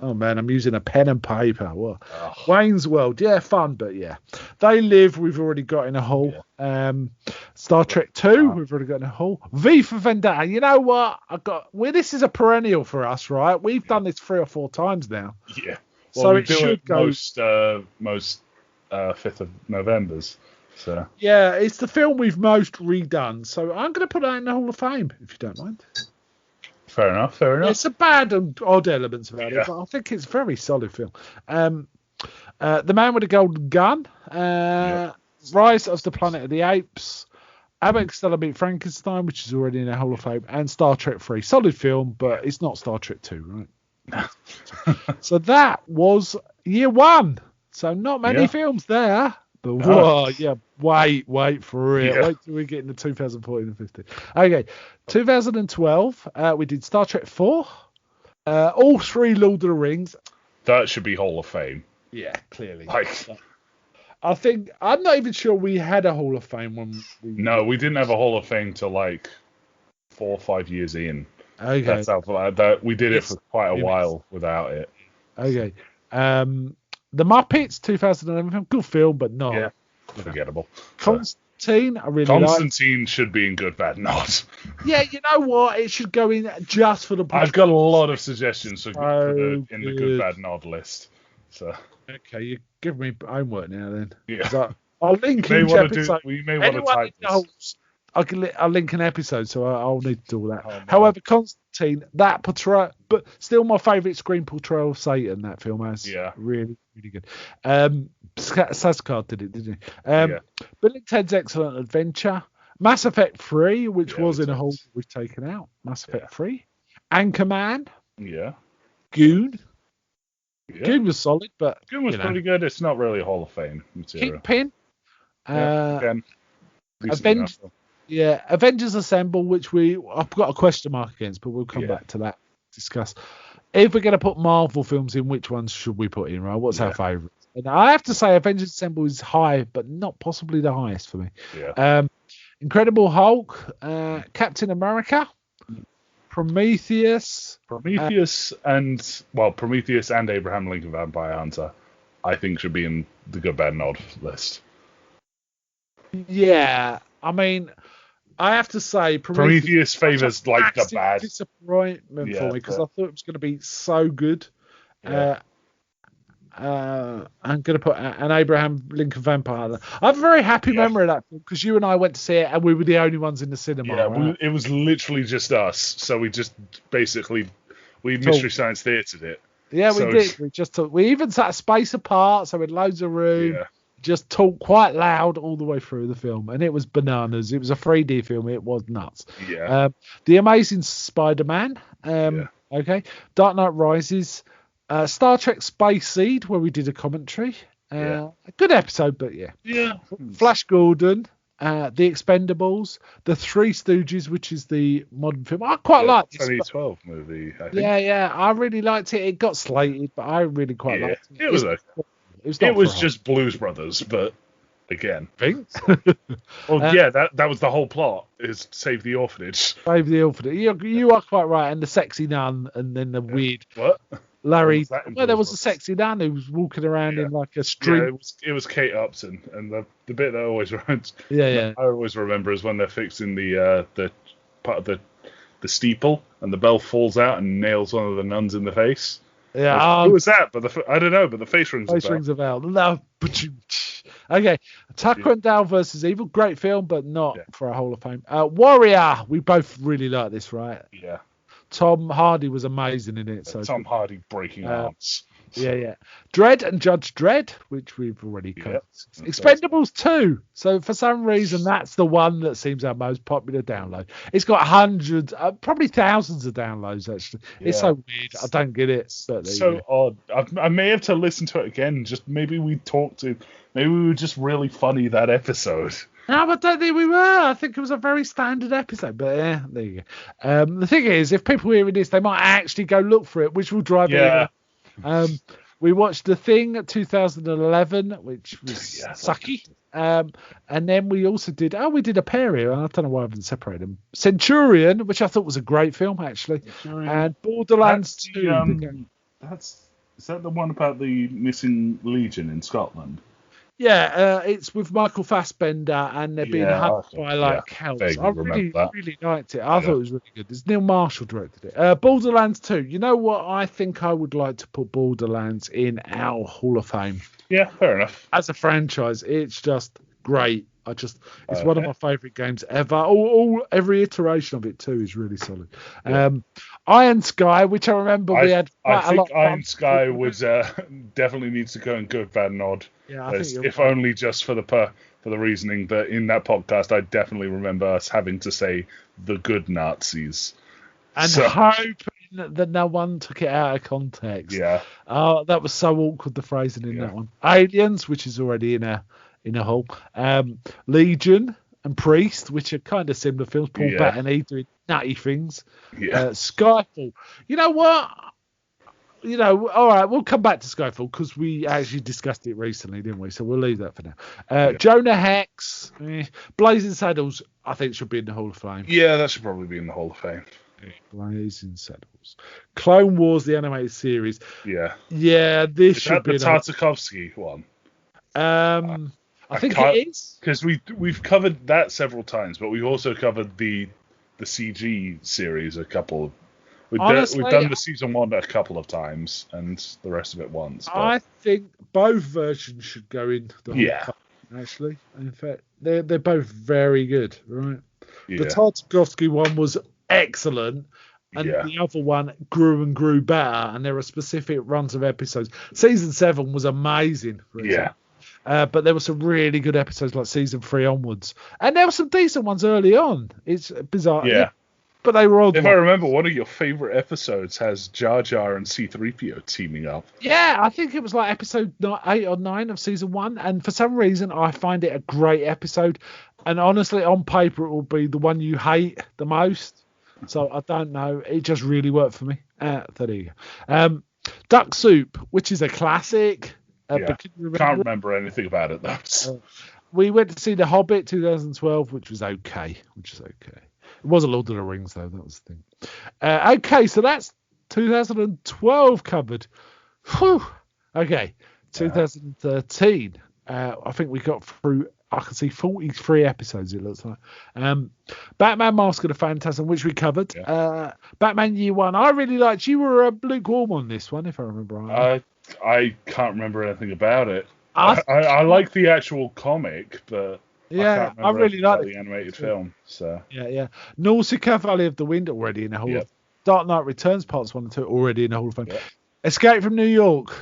Oh man, I'm using a pen and paper. What? Wayne's World, fun, but They Live. We've already got in a hall. Star Trek 2. We've already got in a hall. V for Vendetta. You know what? This is a perennial for us, right? We've done this 3 or 4 times now. Yeah. Well, so it should go most 5th of November's. So it's the film we've most redone. So I'm going to put that in the Hall of Fame, if you don't mind. Fair enough. It's a bad and odd elements about it, but I think it's a very solid film. The Man with the Golden Gun, Rise of the Planet of the Apes, Abbott and Costello Meet Frankenstein, which is already in the Hall of Fame, and Star Trek 3. Solid film, but it's not Star Trek 2, right? So that was year 1. So not many films there. But wait for it. Wait till we get into 2014 and 15. Okay, 2012, we did Star Trek 4, all 3 Lord of the Rings. That should be Hall of Fame. Yeah, clearly. Like, I think I'm not even sure we had a Hall of Fame when we. no, we didn't have a Hall of Fame till like 4 or 5 years in. Okay. That's how that we did it for quite a while without it. Okay. The Muppets 2011 film, good film, but not Forgettable. Constantine. I really Constantine should be in Good, Bad, Not. Yeah, you know what? It should go in just for the. I've got a lot of suggestions in the Good, Bad, Not list. So. Okay, you give me homework now then. Yeah. I'll link each episode. We may want to type this. I'll link an episode, so I'll need to do all that. Oh, no. However, Constantine, that portrayal, but still my favourite screen portrayal of Satan. That film has really, really good. Sascar did it, didn't he? Bill and Ted's Excellent Adventure, Mass Effect 3, which was in a hole we've taken out. Mass Effect 3, Anchorman, Goon. Yeah. Goon was solid, but Goon was pretty good. It's not really Hall of Fame material. Kingpin. Again, Avengers Assemble, which I've got a question mark against, but we'll come back to that. Discuss. If we're going to put Marvel films in, which ones should we put in? Right? What's our favourite? And I have to say, Avengers Assemble is high, but not possibly the highest for me. Yeah. Incredible Hulk, Captain America, Prometheus and Abraham Lincoln Vampire Hunter, I think should be in the Good, Bad, Nod list. Yeah, I mean, I have to say, Prometheus favours like the bad disappointment for me because I thought it was going to be so good. Yeah. I'm going to put an Abraham Lincoln Vampire. I have a very happy memory of that film because you and I went to see it and we were the only ones in the cinema. Yeah, right? it was literally just us, so we just basically Mystery Science Theatered it. Yeah, we did. We even sat a space apart, so we had loads of room. Yeah. Just talked quite loud all the way through the film, and it was bananas. It was a 3D film. It was nuts. Yeah. The Amazing Spider-Man. Okay. Dark Knight Rises. Star Trek Space Seed, where we did a commentary. A good episode, but Yeah. Flash Gordon. The Expendables. The Three Stooges, which is the modern film. I quite liked it. 2012 movie, I think. Yeah. I really liked it. It got slated, but I really quite liked it. It was okay. It was just Blues Brothers, but again. Thanks. That was the whole plot, is save the orphanage. Save the orphanage. You are quite right. And the sexy nun, and then the weird Larry. Well, there was a sexy nun who was walking around in like a street. Yeah, it was Kate Upton, and the bit that I always I always remember is when they're fixing the part of the steeple, and the bell falls out and nails one of the nuns in the face. Yeah, who was that? But I don't know. But the face rings a bell. No. Okay, Tucker and Dale versus Evil, great film, but not for a Hall of Fame. Warrior, we both really like this, right? Yeah. Tom Hardy was amazing in it. So Tom Hardy breaking arms. Yeah. Dredd and Judge Dredd, which we've already covered. Expendables 2. So for some reason, that's the one that seems our most popular download. It's got hundreds, probably thousands of downloads, actually. It's so weird. I don't get it. But so odd. I may have to listen to it again. Just maybe we were just really funny that episode. No, I don't think we were. I think it was a very standard episode. But there you go. The thing is, if people hearing this, they might actually go look for it, which will drive it. We watched The Thing 2011, which was sucky. And then we also did a pair here. I don't know why I haven't separated them. Centurion, which I thought was a great film, actually. And Borderlands 2. Is that the one about the missing legion in Scotland? Yeah, it's with Michael Fassbender, and they're being hunted by cows. I really liked it. I thought it was really good. There's Neil Marshall directed it. Borderlands 2. You know what? I think I would like to put Borderlands in our Hall of Fame. Yeah, fair enough. As a franchise, it's just great. It's one of my favourite games ever. Every iteration of it too is really solid. Iron Sky, which I remember we had quite a lot of fun. Iron Sky was definitely needs to go in Good, Bad, Nod. Yeah, I think if only just for the reasoning that in that podcast I definitely remember us having to say the good Nazis. And hoping that no one took it out of context. Yeah. That was so awkward, the phrasing in that one. Aliens, which is already in a hole. Legion and Priest, which are kind of similar films. Paul Bettany doing nutty things. Yeah. Skyfall. You know what? you know, all right, we'll come back to Skyfall because we actually discussed it recently, didn't we? So we'll leave that for now. Jonah Hex, Blazing Saddles, I think should be in the Hall of Fame. Yeah, that should probably be in the Hall of Fame. Blazing Saddles. Clone Wars, the animated series. Yeah. Yeah, this Is should that be the Tartakovsky one? I think it is. Because we've covered that several times, but we've also covered the CG series a couple of. We've done the season 1 a couple of times and the rest of it once. But... I think both versions should go in the Hall of Fame, actually. In fact, they're both very good, right? Yeah. The Tartakovsky one was excellent, and the other one grew and grew better, and there are specific runs of episodes. Season 7 was amazing. But there were some really good episodes like season 3 onwards, and there were some decent ones early on. It's bizarre. Yeah. But they were all. If I remember, one of your favorite episodes has Jar Jar and C-3PO teaming up. Yeah, I think it was like episode 8 or 9 of season 1, and for some reason I find it a great episode. And honestly, on paper, it will be the one you hate the most. So I don't know. It just really worked for me. There you go. Duck Soup, which is a classic. Can't remember anything about it though. We went to see The Hobbit 2012, which was okay. It wasn't Lord of the Rings, though. That was the thing. Okay, so that's 2012 covered. Whew. Okay, 2013. I think we got through, I can see 43 episodes, it looks like. Batman Mask of the Phantasm, which we covered. Yeah. Batman Year One. I really liked. You were lukewarm on this one, if I remember right. I can't remember anything about it. I like the actual comic, but... Yeah, I really like the animated film. So yeah. Nausicaa, Valley of the Wind already in the Hall of Fame. Dark Knight Returns Parts 1 and 2 already in the Hall of Fame. Yep. Escape from New York.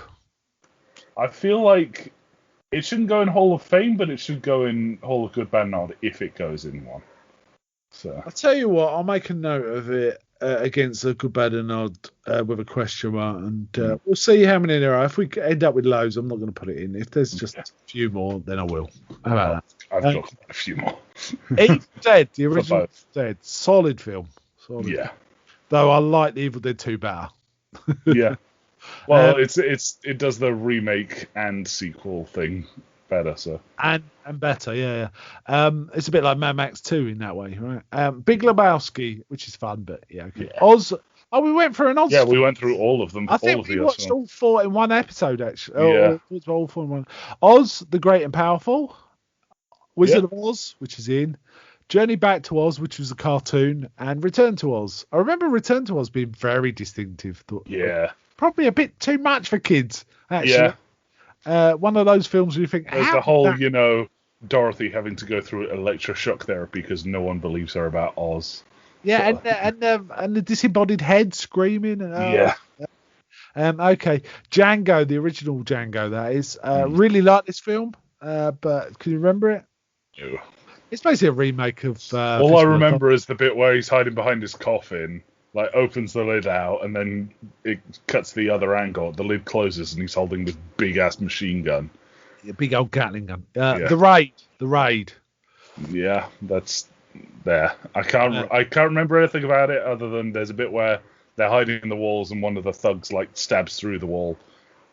I feel like it shouldn't go in Hall of Fame, but it should go in Hall of Good Bad Nod if it goes in one. So I'll tell you what, I'll make a note of it against a Good Bad Nod with a question mark, and we'll see how many there are. If we end up with loads, I'm not going to put it in. If there's just a few more, then I will. How about that? I've got a few more. Evil Dead, the original Evil Dead, solid film. Solid. Though I like the Evil Dead 2 better. Yeah. Well, it does the remake and sequel thing better, so. And better, yeah. It's a bit like Mad Max 2 in that way, right? Big Lebowski, which is fun, but okay. Yeah. Oz. Oh, we went through an Oz. Yeah, we went through all of them. I think we watched all 4 in one episode, actually. Yeah. All 4 in one. Oz, the Great and Powerful. Wizard of Oz, which is in. Journey Back to Oz, which was a cartoon. And Return to Oz. I remember Return to Oz being very distinctive. Yeah. Probably a bit too much for kids, actually. Yeah. One of those films where you think... There's the whole, Dorothy having to go through electroshock therapy because no one believes her about Oz. Yeah, and the disembodied head screaming. Okay, Django, the original Django, that is. Really like this film, but can you remember it? No. It's basically a remake of... all I remember is the bit where he's hiding behind his coffin, like opens the lid out, and then it cuts the other angle. The lid closes, and he's holding this big-ass machine gun. Yeah, big old Gatling gun. The Raid. Yeah, that's... there. I can't remember anything about it other than there's a bit where they're hiding in the walls and one of the thugs stabs through the wall,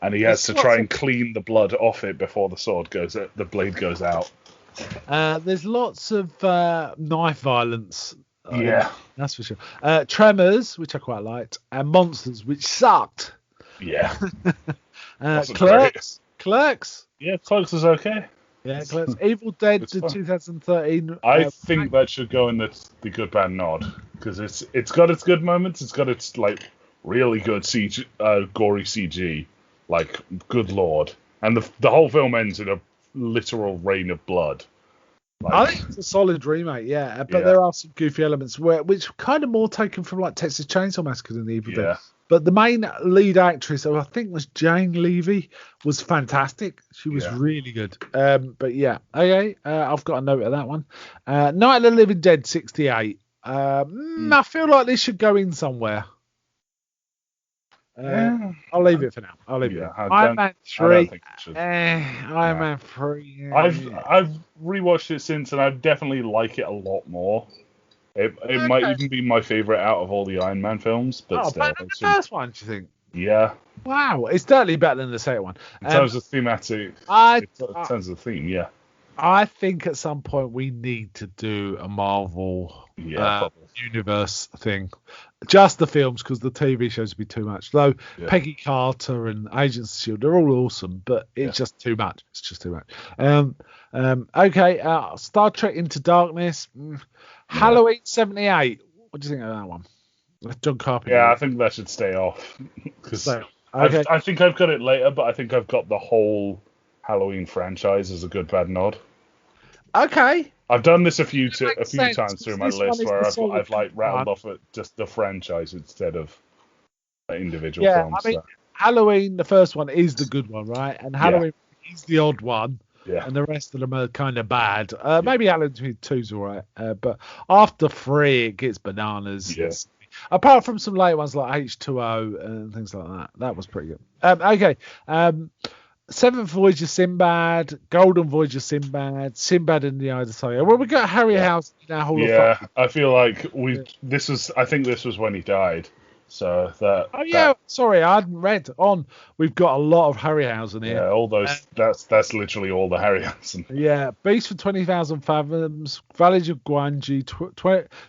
and he has to try and clean the blood off it before the blade goes out. There's lots of knife violence. Yeah, that's for sure. Tremors, which I quite liked, and Monsters, which sucked. Yeah. Clerks. Yeah, Clerks is okay. Yeah, Clerks. Evil Dead to 2013. I think that should go in the Good Bad Nod because it's got its good moments. It's got its really good CG, gory CG, good lord, and the whole film ends in a literal rain of blood. I think it's a solid remake, but there are some goofy elements which are kind of more taken from Texas Chainsaw Massacre than the Evil Dead. But the main lead actress, who I think was Jane Levy, was fantastic. She was really good. But yeah, okay, I've got a note of that one. Night of the Living Dead 68. I feel like this should go in somewhere. I'll leave it for now. Iron Man 3. I don't think it should. Iron Man 3. Yeah. I've rewatched it since, and I definitely like it a lot more. It might even be my favourite out of all the Iron Man films. But still, the first one, do you think? Yeah. Wow, it's certainly better than the second one. In terms of thematic, in terms of the theme, yeah. I think at some point we need to do a Marvel universe thing. Just the films, because the TV shows would be too much. Though Peggy Carter and Agents of S.H.I.E.L.D., they're all awesome, but it's just too much. It's just too much. Okay, Star Trek Into Darkness. Halloween 78. What do you think of that one? John Carpenter. Yeah, I think that should stay off. Because I think I've got it later, but I think I've got the whole Halloween franchise as a good bad nod. Okay. I've done this a few times through my list where I've like rattled off at just the franchise instead of individual films. I mean, Halloween, the first one, is the good one, right? And Halloween is the odd one. Yeah. And the rest of them are kind of bad. Maybe Halloween 2's all right. But after 3, it gets bananas. Yeah. Apart from some late ones like H2O and things like that. That was pretty good. Okay. Seventh Voyage of Sinbad, Golden Voyage of Sinbad, Sinbad and the Eye of the Tiger. Well, we got Harryhausen in our Hall of Fame. Yeah, I feel like I think this was when he died. So that. Sorry, I hadn't read on. We've got a lot of Harryhausen here. Yeah, all those. That's literally all the Harryhausen. Yeah, Beast for 20,000 Fathoms, Village of Guanji,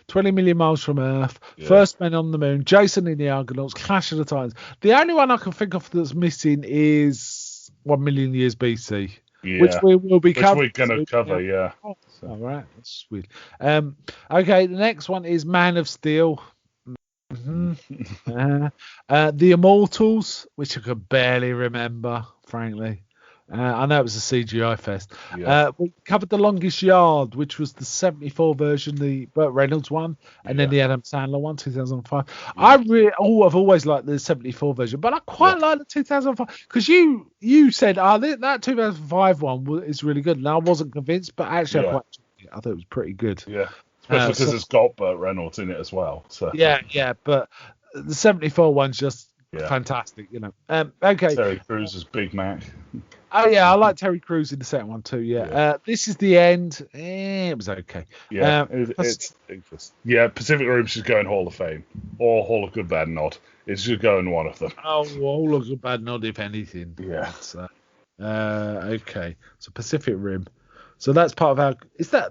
20 Million Miles from Earth, First Men on the Moon, Jason and the Argonauts, Clash of the Titans. The only one I can think of that's missing is 1 Million Years BC, which we will be covering. Which we're going to cover, yeah. Oh, all right, that's sweet. Okay, the next one is Man of Steel. The Immortals, which I could barely remember, frankly. I know it was a CGI fest. We covered The Longest Yard, which was the 74 version, the Burt Reynolds one, and then the Adam Sandler one, 2005. I've always liked the 74 version, but I quite like the 2005 because you said that 2005 one is really good, and I wasn't convinced, but actually I thought it was pretty good. Yeah. Especially because it's got Burt Reynolds in it as well. So. Yeah, but the 74 one's just fantastic, you know. Okay. Terry Crews as Big Mac. Oh, yeah, I like Terry Crews in the second one too, This is the end. It was okay. Yeah, Pacific Rim should go in Hall of Fame. Or Hall of Good Bad Nod. It should go in one of them. Oh, Hall of Good Bad Nod, if anything. Yeah. Okay, so Pacific Rim. So that's part of our.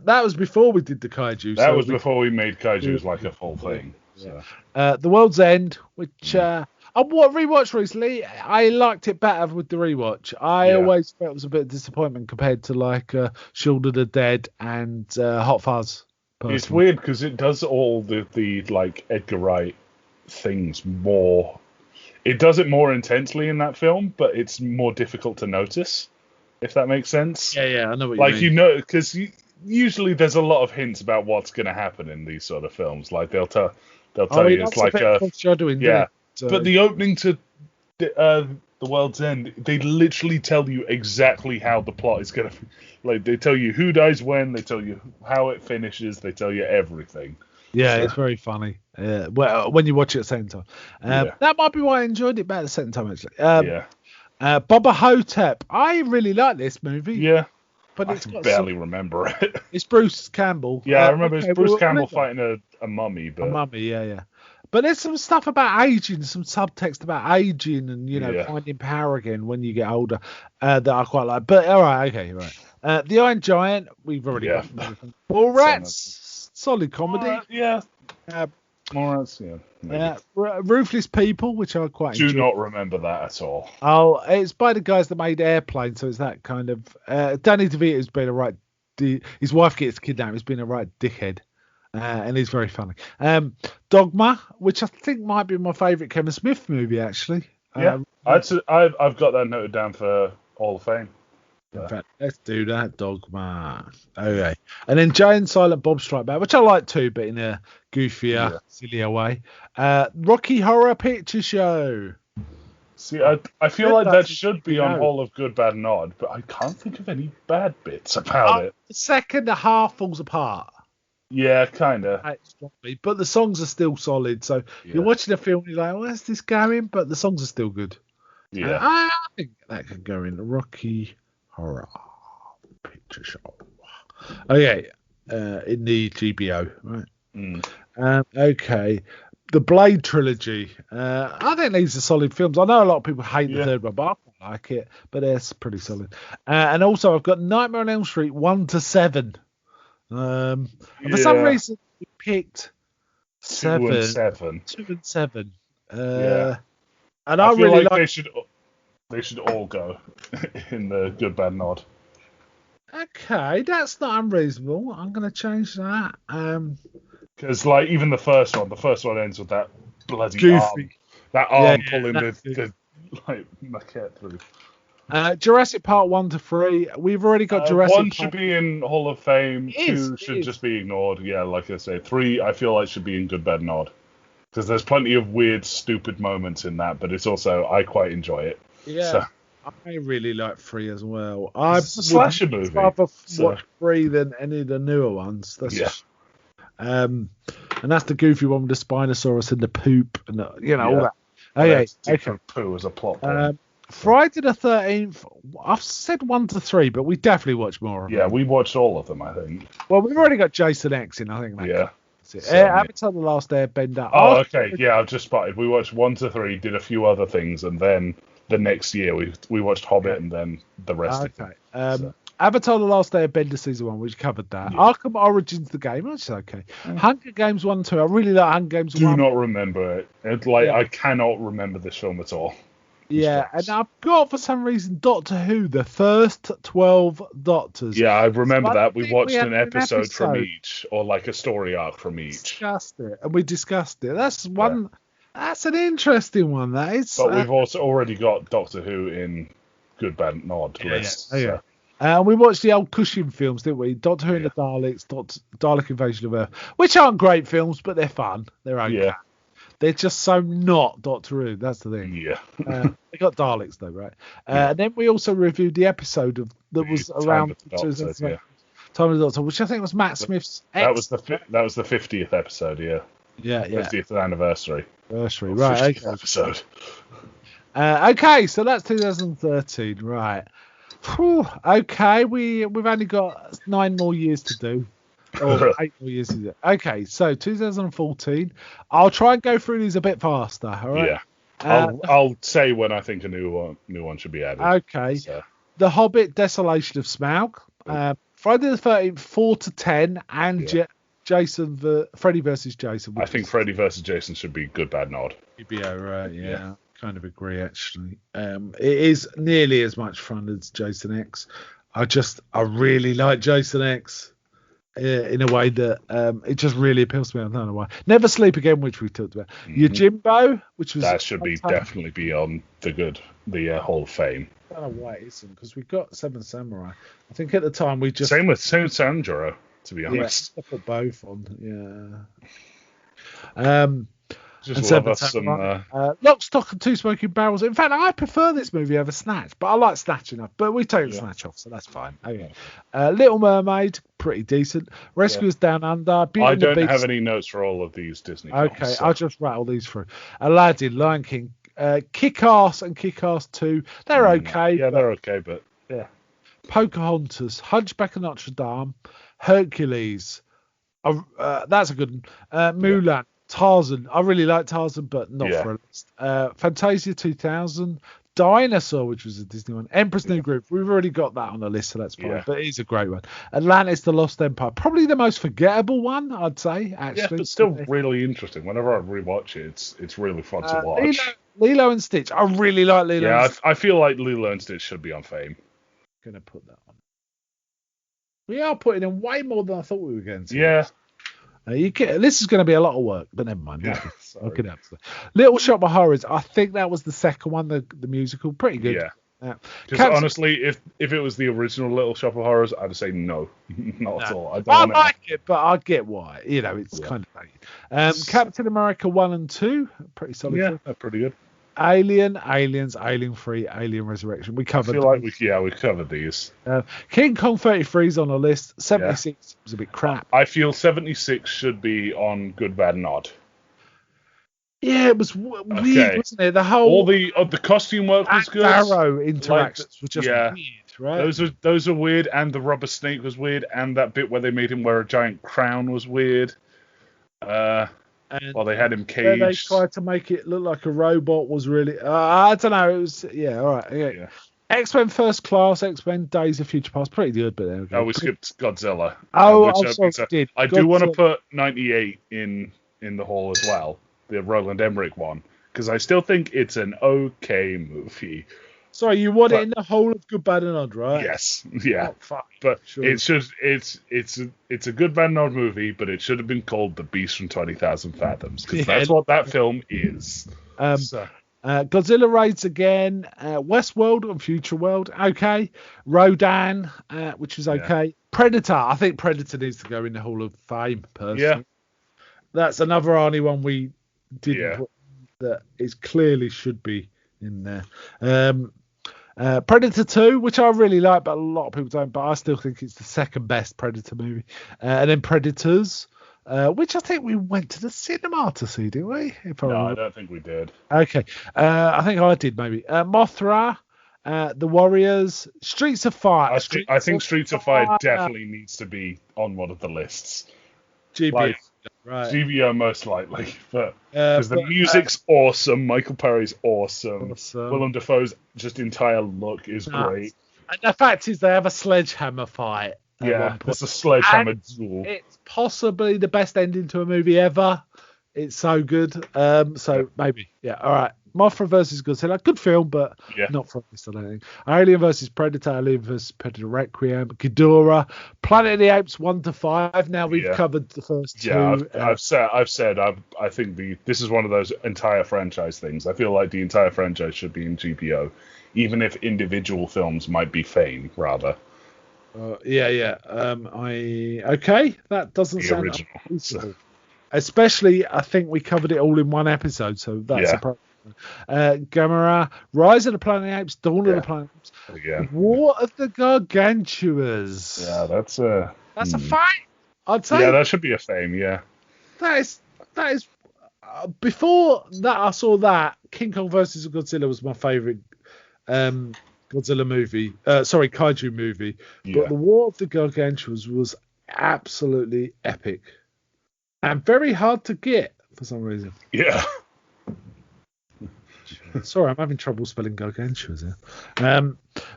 That was before we did the kaiju. That was before we made kaijus like a full thing. So. The World's End, which I rewatched recently. I liked it better with the rewatch. I always felt it was a bit of disappointment compared to like Shield of the Dead and Hot Fuzz. Personally. It's weird because it does all the like Edgar Wright things more. It does it more intensely in that film, but it's more difficult to notice. If that makes sense. Yeah, I know what you mean. Like, you know, because usually there's a lot of hints about what's going to happen in these sort of films. Like, they'll tell you it's like foreshadowing. So. But the opening to The World's End, they literally tell you exactly how the plot is going to. Like, they tell you who dies when, they tell you how it finishes, they tell you everything. Yeah, it's very funny. Well, when you watch it at the same time, that might be why I enjoyed it better the second time actually. Bubba Hotep. I really like this movie. Yeah. But I barely remember it. It's Bruce Campbell. Yeah, I remember it's Bruce Campbell fighting a mummy. But... A mummy, yeah. But there's some stuff about aging, some subtext about aging and, finding power again when you get older that I quite like. But, all right, okay, right. The Iron Giant, we've already got. Rats, solid comedy. Rats, Ruthless People, which I quite enjoy. Do not remember that at all. Oh, it's by the guys that made Airplane, so it's that kind of. Danny DeVito's been a right. His wife gets kidnapped. He's been a right dickhead, and he's very funny. Dogma, which I think might be my favourite Kevin Smith movie, actually. Yeah, I've got that noted down for Hall of Fame. In fact, let's do that, Dogma. Okay. And then Jay and Silent Bob Strike Back, which I like too, but in a goofier, sillier way. Rocky Horror Picture Show. See, I feel like that should be on Hall of Good, Bad, Nod, but I can't think of any bad bits about it. The second half falls apart. Yeah, kind of. But the songs are still solid. So you're watching a film, you're like, where's this going? But the songs are still good. Yeah. I think that could go in Rocky Horror Picture Show. Okay. In the GBO, right? Okay. the Blade trilogy. I think these are solid films. I know a lot of people hate the third one, but I quite like it. But it's pretty solid. And also, I've got Nightmare on Elm Street 1 to 7. And for some reason, we picked 7. 2 and 7. 2 and 7. Yeah. And I feel really like they should all go in the good, bad, nod. Okay, that's not unreasonable. I'm going to change that. Because like even the first one ends with that bloody Goofy. arm pulling the like maquette through. Jurassic Park 1 to 3. We've already got Jurassic 1 Park. should be in Hall of Fame. 2 should just be ignored. Yeah, like I say, 3 I feel like should be in good, bad, nod. Because there's plenty of weird, stupid moments in that, but it's also I quite enjoy it. Yeah. So. I really like 3 as well. It's a slasher movie. I'd rather watch 3 than any of the newer ones. And that's the goofy one with the Spinosaurus and the poop and all that. Okay. Poo as a plot point. Friday the 13th. I've said 1 to 3, but we definitely watched more of them. Yeah, we watched all of them, I think. Well, we've already got Jason X in, I think. Avatar: The Last Airbender. Oh, okay. Yeah, I've just spotted. We watched 1 to 3, did a few other things, and then the next year we watched Hobbit and then the rest of it. Avatar: The Last Airbender season 1, we covered that. Arkham Origins the game, which is okay. Hunger Games 1 and 2. I really like Hunger Games 1. Do not remember it. I cannot remember this film at all. Yeah, and I've got for some reason Doctor Who, the first 12 Doctors. Yeah, I remember that. We watched an episode from each, or like a story arc from each. We discussed it. That's one. Yeah. That's an interesting one. That is. But we've also already got Doctor Who in good, bad, nod list. Yeah. We watched the old Cushing films, didn't we? Doctor Who and the Daleks, Dalek Invasion of Earth, which aren't great films, but they're fun. They're okay. Yeah. They're just so not Doctor Who. That's the thing. Yeah. They got Daleks though, right? And then we also reviewed the episode that was around Time of the Doctor, which I think was Matt Smith's. That was the 50th episode. Yeah. Yeah. 50th anniversary. Right. 50th episode. Okay, so that's 2013, right? Whew, okay, we've only got 9 more years to do. Or 8 more years to do. Okay, so 2014. I'll try and go through these a bit faster. All right. Yeah. I'll say when I think a new one should be added. Okay. So. The Hobbit: Desolation of Smaug. Friday the 13th, 4 to 10, and Freddy versus Jason. I think Freddy versus Jason should be good, bad, nod. You'd be alright. Yeah. Kind of agree actually. It is nearly as much fun as Jason X. I really like Jason X. In a way that it just really appeals to me. I don't know why. Never Sleep Again, which we talked about. Yojimbo, which was that should definitely be on the Hall of Fame. I don't know why it isn't, because we've got Seven Samurai. I think at the time we just same with Sanjuro, to be honest. Yeah, I put both on. Yeah. Just love us some Lock, Stock and Two Smoking Barrels. In fact, I prefer this movie over Snatch, but I like Snatch enough. But we take Snatch off, so that's fine. Okay. Little Mermaid, pretty decent. Rescuers Down Under. Beauty I and the don't Beast. have any notes for all of these Disney films. Okay, so. I'll just rattle these through. Aladdin, Lion King, Kick-Ass and Kick-Ass 2. They're okay. Yeah, they're okay, but yeah. Pocahontas, Hunchback of Notre Dame, Hercules. That's a good one. Mulan. Tarzan. I really like Tarzan, but not for a list. Fantasia 2000. Dinosaur, which was a Disney one. Emperor's New Groove. We've already got that on the list, so that's fine. Yeah. But it is a great one. Atlantis, The Lost Empire. Probably the most forgettable one, I'd say, actually. Yeah, but still really interesting. Whenever I rewatch it, it's really fun to watch. Lilo and Stitch. I really like Lilo and Stitch. I feel like Lilo and Stitch should be on Fame. I'm going to put that on. We are putting in way more than I thought we were going to. Yeah. This is going to be a lot of work, but never mind. Little Shop of Horrors. I think that was the second one, the musical. Pretty good. Yeah. Because honestly, if it was the original Little Shop of Horrors, I'd say no, not at all. I like it, but I get why. It's kind of dated. Captain America 1 and 2, pretty solid. Yeah, they're pretty good. Alien, Aliens, Alien 3, Alien Resurrection. We covered. I feel like we covered these. King Kong 33 is on the list. 76 was a bit crap. I feel 76 should be on good, bad, nod. Yeah, it was weird, wasn't it? All the costume work was good. Arrow interactions were just weird, right? Those are weird, and the rubber snake was weird, and that bit where they made him wear a giant crown was weird. And While they had him where they caged. tried to make it look like a robot was really. I don't know. It was all right. Okay. Yeah. X-Men First Class, X-Men Days of Future Past, pretty good, but there we go. Oh, we skipped Godzilla. Oh, which I'm sorry, opens up- we did. I do want to Godzilla. put 98 in the hall as well, the Roland Emmerich one, because I still think it's an okay movie. Sorry, you want it but- in the whole of Good, Bad, and Odd, right? Yes, yeah, Oh, fuck. but Sure. it's a good Van Nod movie, but it should have been called The Beast from 20,000 Fathoms, because that's what that film is. So, Godzilla raids again. Westworld and Future World, okay. Rodan, which is okay. Predator, I think Predator needs to go in the Hall of Fame, personally. Yeah. That's another Arnie one we didn't Yeah. put that is clearly should be in there. Predator 2, which I really like, but a lot of people don't, but I still think it's the second best Predator movie. And then Predators, which I think we went to the cinema to see, didn't we? If I no, I remember. don't think we did. Okay. I think I did, maybe. Mothra, The Warriors, Streets of Fire. I think Streets of Fire definitely needs to be on one of the lists. GBO. Like, Right. GBO most likely, but because the music's awesome, Michael Perry's awesome, Willem Dafoe's just entire look is great. And the fact is, they have a sledgehammer fight. At one Yeah, point. there's a sledgehammer And duel. It's possibly the best ending to a movie ever. It's so good. Maybe. Yeah. All right. Mothra versus Godzilla. Good film, but not for us, I don't think. Alien versus Predator. Alien versus Predator Requiem. Ghidorah. Planet of the Apes 1 to 5. Now we've covered the first two. Yeah, I've said I think this is one of those entire franchise things. I feel like the entire franchise should be in GPO, even if individual films might be Fame rather. Okay. That doesn't The sound original. unreasonable. Especially, I think we covered it all in one episode, so that's a problem. Gamera, Rise of the Planet of the Apes, Dawn of the Planet of the Apes, Again. War of the Gargantuas. Yeah, that's a fight. I'd say. Yeah, that should be a Fame. Yeah. That is. Before that, I saw that King Kong versus Godzilla was my favorite Godzilla movie. Sorry, kaiju movie. Yeah. But the War of the Gargantuas was absolutely epic and very hard to get for some reason. Yeah. Sorry, I'm having trouble spelling gargantuas here.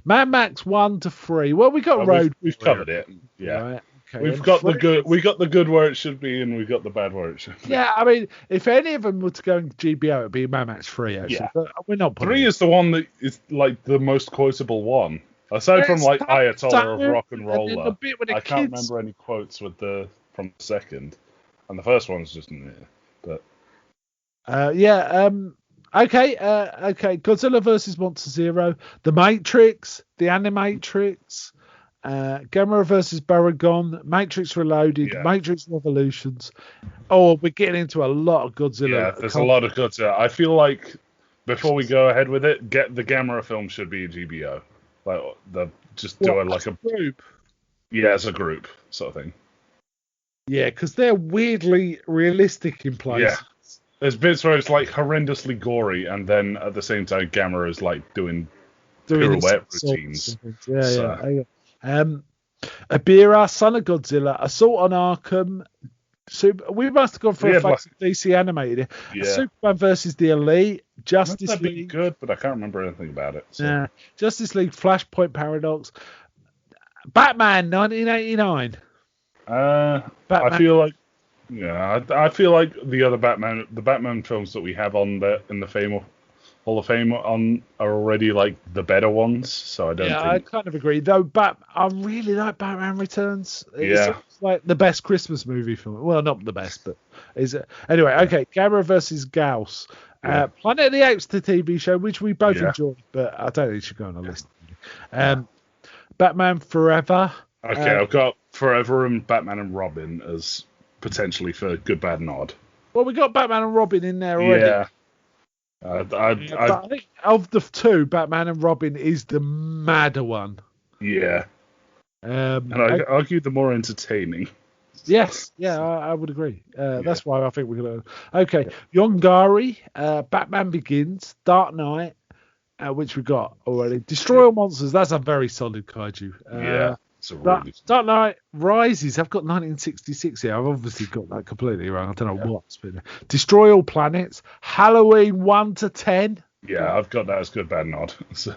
Mad Max 1 to 3. Well, we got Road. We've covered it. Yeah. Right, okay. We've And got the three- good. We got the good where it should be, and we got the bad where it should be. Yeah, I mean, if any of them were to go in GBO, it'd be Mad Max 3, actually. Yeah. But we're not putting 3 is the one that is like the most quotable one, aside from like Ayatollah of Rock and And then the Roller. bit with the I can't kids- remember any quotes from the second, and the first one's just but Okay. Godzilla versus Monster Zero, The Matrix, The Animatrix, Gamera versus Baragon, Matrix Reloaded, Matrix Revolutions. Oh, we're getting into a lot of Godzilla. yeah, there's a lot of Godzilla. I feel like before we go ahead with it, get the Gamera film should be a GBO, like do it like a group. Yeah, as a group sort of thing. Yeah, because they're weirdly realistic in places. Yeah. There's bits where it's like horrendously gory, and then at the same time, Gamera is like doing pirouette routines. Yeah. Abira, Son of Godzilla, Assault on Arkham. We must have gone for a fact DC animated. Yeah. Superman versus the Elite, Justice That'd be League. good, but I can't remember anything about it. So. Yeah. Justice League, Flashpoint Paradox, Batman 1989. I feel like, I feel like the Batman films that we have on in the Hall of Fame are already like the better ones. So I don't think. I kind of agree. Though I really like Batman Returns. It's like the best Christmas movie film. Well, not the best, but is it? Anyway, okay. Gamera versus Gauss. Planet of the Apes, the TV show, which we both enjoyed, but I don't think it should go on the list. Batman Forever. Okay, I've got Forever and Batman and Robin as potentially for Good, Bad, and Odd. Well, we got Batman and Robin in there already. Yeah. I think of the two, Batman and Robin is the madder one. Yeah. And I argue the more entertaining. Yes, I would agree. That's why I think we're going to... Okay, Yongari, Batman Begins, Dark Knight, which we got already. Destroy All Monsters, that's a very solid kaiju. It's a really Dark Knight Rises. I've got 1966 here. I've obviously got that completely wrong. I don't know what's been. Destroy All Planets. Halloween 1 to 10. yeah. I've got that as good, bad, nod. So,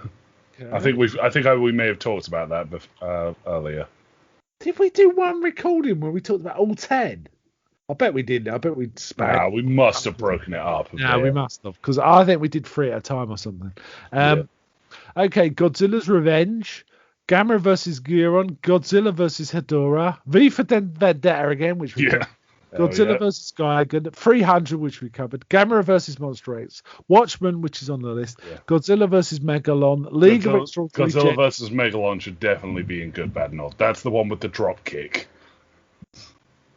Okay. I think we may have talked about that earlier. Did we do one recording where we talked about all 10? I bet we did. I bet we spanked. We must have broken it up. No, we must have, because I think we did 3 at a time or something. Okay, Godzilla's Revenge, Gamera versus Giron, Godzilla versus Hedorah, V for Vendetta again, which we covered. Godzilla versus Gigan, 300, which we covered, Gamera versus Monster X, Watchmen, which is on the list, Godzilla versus Megalon, League of Extraordinary Godzilla versus Megalon should definitely be in good, bad, nod. That's the one with the drop kick.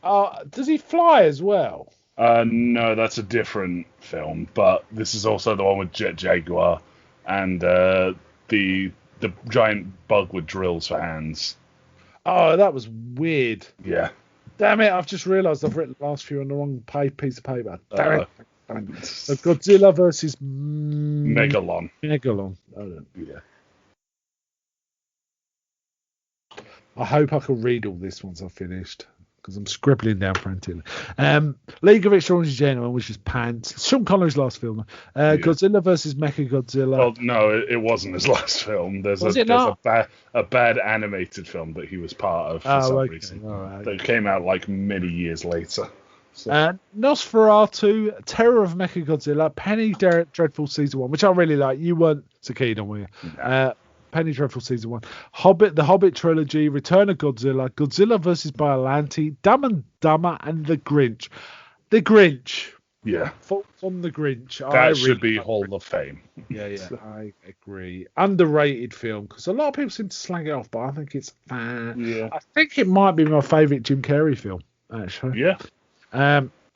Does he fly as well? No, that's a different film, but this is also the one with Jet Jaguar and the giant bug with drills for hands. Oh, that was weird. Yeah. Damn it, I've just realised I've written the last few on the wrong piece of paper. Damn it. So Godzilla versus Megalon. Megalon. Yeah. I hope I can read all this once I've finished, because I'm scribbling down frantically. League of Extraordinary Gentlemen, which is pants. Sean Connery's last film. Godzilla versus Mechagodzilla. Well, no, it wasn't his last film. There's a bad animated film that he was part of for some reason. Right. That came out like many years later. So. Nosferatu, Terror of Mechagodzilla, Penny Dreadful Season 1, which I really like. You weren't so keen on, were you? No. Penny Dreadful Season 1, The Hobbit Trilogy, Return of Godzilla, Godzilla vs. Biollante, Dumb and Dumber, and The Grinch. The Grinch. Yeah. Faults on The Grinch. That should be Hall of Fame. Yeah, I agree. Underrated film, because a lot of people seem to slag it off, but I think it's fan. Yeah. I think it might be my favourite Jim Carrey film, actually. Yeah.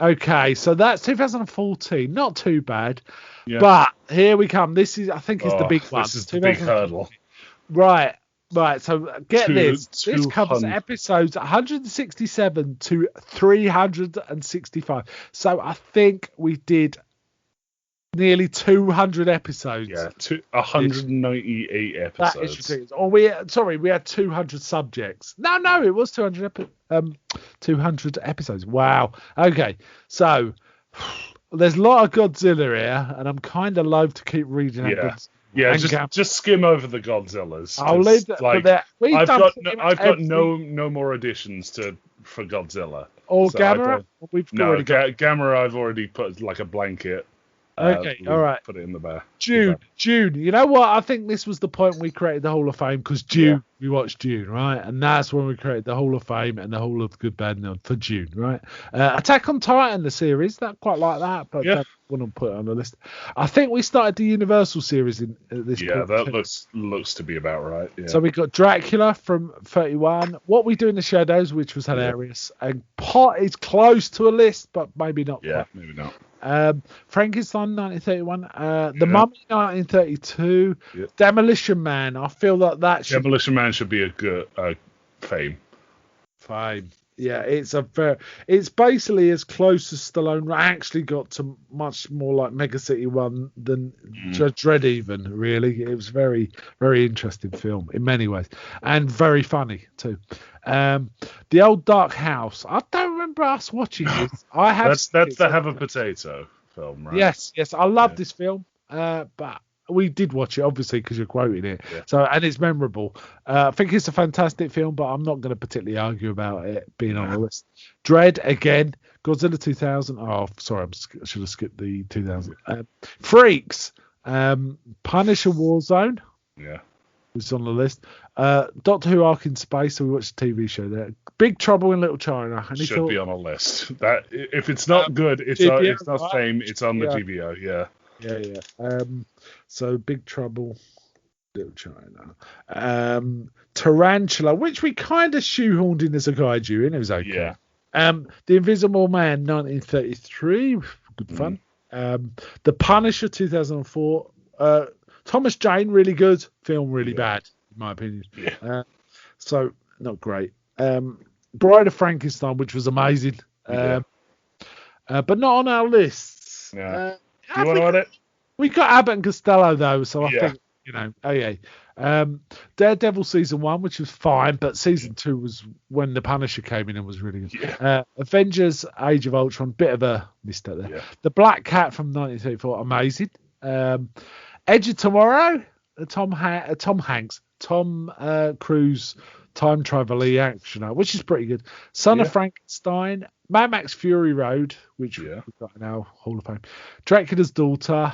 Okay, so that's 2014. Not too bad. Yeah. But here we come. This is, I think, is the big one. This is the big hurdle. Right. So get this. This covers episodes 167 to 365. So I think we did nearly 200 episodes. Yeah, 198 episodes. That is ridiculous. We had 200 subjects. No, it was 200 episodes. Wow. Okay, so there's a lot of Godzilla here, and I'm kind of loath to keep reading it. Yeah, just skim over the Godzillas. I'll leave that. Like, I've got no more additions for Godzilla. Or Gamera? Gamera I've already put like a blanket. Okay, all right. Put it in the bear. June. You know what? I think this was the point we created the Hall of Fame, because June, we watched June, right? And that's when we created the Hall of Fame and the Hall of Good Bad Nod for June, right? Attack on Titan, the series, that quite like that, but I wouldn't put it on the list. I think we started the Universal series at this point. Yeah, that looks to be about right. Yeah. So we got Dracula from 31, What We Do in the Shadows, which was hilarious, and Pot is close to a list, but maybe not. Yeah, maybe not. Frankenstein 1931, The Mummy 1932, Demolition Man. I feel like that should Demolition Man should be a good fame. Yeah, it's basically as close as Stallone actually got to much more like Mega City 1 than Dredd even, really. It was very, very interesting film in many ways, and very funny too. The Old Dark House. I don't remember us watching this. I have. That's the Have a Potato film, right? Yes. I love this film, but we did watch it obviously because you're quoting it. Yeah. So, and it's memorable. I think it's a fantastic film, but I'm not going to particularly argue about it being on the list. Dredd again. Godzilla 2000. Oh, sorry, I should have skipped the 2000. Freaks. Punisher Warzone. Yeah. It's on the list. Doctor Who Ark in Space, so we watched the TV show there. Big Trouble in Little China. Should be on a list. That if it's not good, it's not fame. It's on the GBO. Yeah. So Big Trouble, Little China. Tarantula, which we kind of shoehorned in as a kaiju, and it was okay. Yeah. The Invisible Man, 1933, good fun. The Punisher, 2004. Thomas Jane, really good. Film, really bad, in my opinion. Yeah. So, not great. Bride of Frankenstein, which was amazing. But not on our lists. Yeah. You want to add it? We got Abbott and Costello, though, so I think You know, oh yeah. Daredevil season 1, which was fine, but season 2 was when the Punisher came in and was really good. Yeah. Avengers: Age of Ultron, bit of a mistake there. Yeah. The Black Cat from 1934, amazing. Edge of Tomorrow, Tom Cruise time travel action, which is pretty good. Son of Frankenstein, Mad Max Fury Road, which we've got in our Hall of Fame. Dracula's Daughter,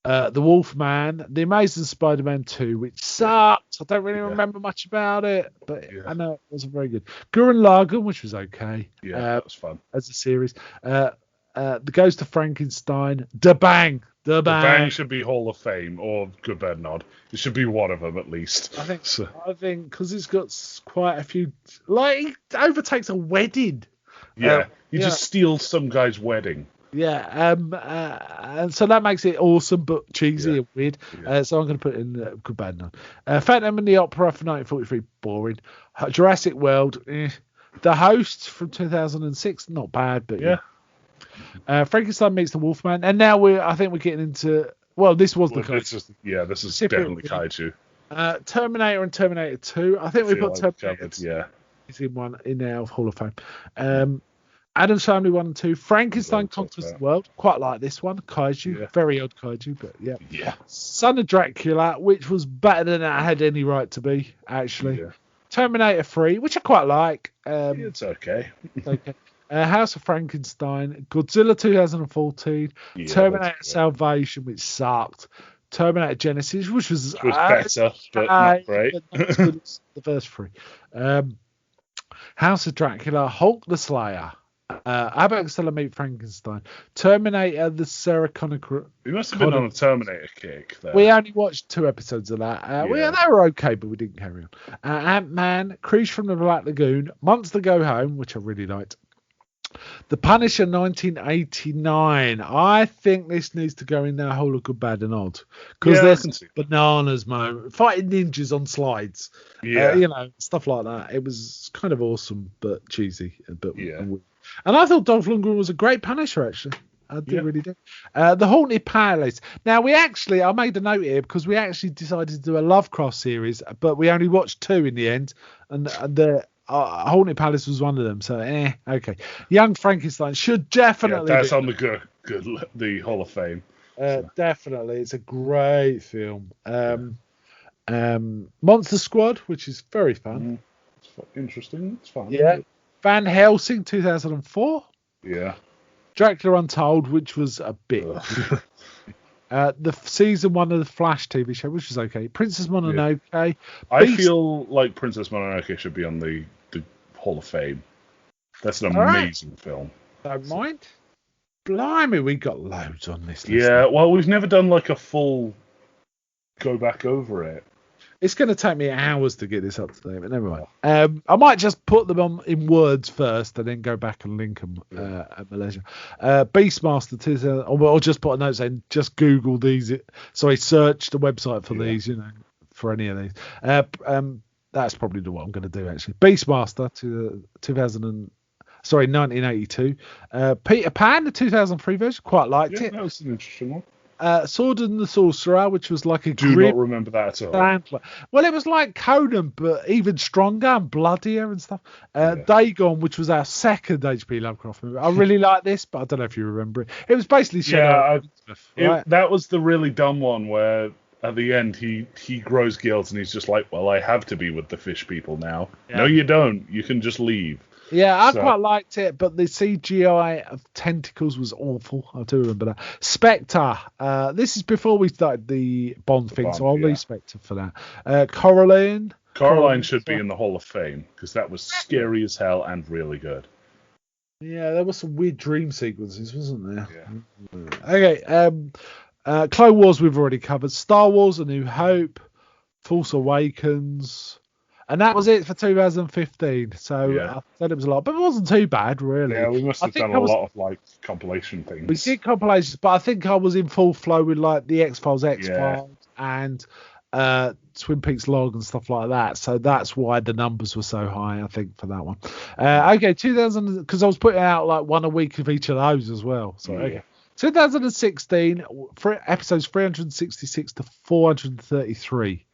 The Wolfman, The Amazing Spider-Man 2, which sucked. I don't really remember much about it, but I know it wasn't very good. Gurren Lagann, which was okay. Yeah, that was fun. As a series. The Ghost of Frankenstein, The Bang. The Bang should be Hall of Fame or Good Bad Nod. It should be one of them at least. I think because it's got quite a few, like it overtakes a wedding. Yeah, you just steal some guy's wedding. Yeah, and so that makes it awesome but cheesy and weird. So I'm going to put in Good Bad Nod. Phantom and the Opera from 1943, boring. Jurassic World, The Host from 2006, not bad, but Frankenstein meets the Wolfman, and now I think we're getting into. Well, this was the kaiju. This is definitely kaiju. Terminator and Terminator 2. I think we put Terminator in our Hall of Fame. Addams Family 1 and 2. Frankenstein Conquers the World. Quite like this one. Kaiju. Very odd kaiju, but yeah. Son of Dracula, which was better than it had any right to be, actually. Yeah. Terminator 3, which I quite like. It's okay. House of Frankenstein, Godzilla 2014, Terminator Salvation, which sucked, Terminator Genesis, which was better, but not great. But not as good as the first 3. House of Dracula, Hulk the Slayer, Abbott Costello Meet Frankenstein, Terminator the Sarah Connor. We must have been on a Terminator kick there. We only watched 2 episodes of that. They were okay, but we didn't carry on. Ant-Man, Creature from the Black Lagoon, Monster Go Home, which I really liked. The Punisher 1989. I think this needs to go in there. Whole of Good, Bad and Odd. Because there's bananas moment. Fighting ninjas on slides. Stuff like that. It was kind of awesome, but cheesy. And I thought Dolph Lundgren was a great Punisher, actually. I really do. The Haunted Palace. Now, I made a note here because we actually decided to do a Lovecraft series, but we only watched 2 in the end. And the Haunted Palace was one of them, so okay. Young Frankenstein should definitely. That's on the Hall of Fame. Definitely, it's a great film. Monster Squad, which is very fun. It's interesting. It's fun. Yeah. Van Helsing 2004. Yeah. Dracula Untold, which was a bit. The season 1 of the Flash TV show, which was okay. Princess Mononoke. Yeah. I feel like Princess Mononoke should be on the Hall of Fame. That's an amazing film. Don't mind. Blimey, we got loads on this list. Yeah, well, we've never done like a full go back over it. It's going to take me hours to get this up to date, but never mind. I might just put them on in words first and then go back and link them at my leisure. Beastmaster 2000, or just put a note saying just Google these. Search the website for these, for any of these. That's probably what I'm going to do, actually. Beastmaster 1982. Peter Pan, the 2003 version, quite liked it. That was an interesting one. Sword and the Sorcerer, which was like a do not remember that at all. Well, it was like Conan, but even stronger and bloodier and stuff. Dagon, which was our second H.P. Lovecraft movie. I really like this, but I don't know if you remember it. It was basically that was the really dumb one where at the end he grows guilt and he's just like, well, I have to be with the fish people now. Yeah. No, you don't. You can just leave. Yeah, I quite liked it, but the CGI of tentacles was awful. I do remember that. Spectre. This is before we started the Bond thing, so I'll leave Spectre for that. Coraline. Coraline should be in the Hall of Fame, because that was scary as hell and really good. Yeah, there were some weird dream sequences, wasn't there? Yeah. Okay. Clone Wars we've already covered. Star Wars: A New Hope. Force Awakens. And that was it for 2015. So I said it was a lot, but it wasn't too bad, really. Yeah, we must have done a lot of like compilation things. We did compilations, but I think I was in full flow with like the X-Files, and Twin Peaks Log and stuff like that. So that's why the numbers were so high, I think, for that one. Okay, 2000, because I was putting out like one a week of each of those as well. So 2016, for episodes 366 to 433.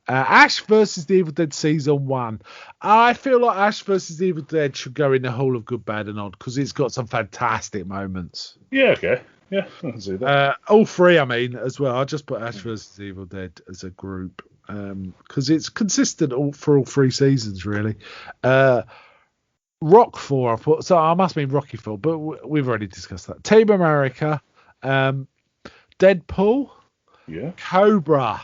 Ash versus the Evil Dead Season 1. I feel like Ash versus the Evil Dead should go in the Hall of Good, Bad and Odd because it's got some fantastic moments. Yeah, okay. Yeah, I can see that. All three, I mean, as well. I just put Ash versus the Evil Dead as a group because it's consistent for all three seasons, really. Rock 4, I put. So I must mean Rocky 4, but we've already discussed that. Team America, Deadpool, Cobra,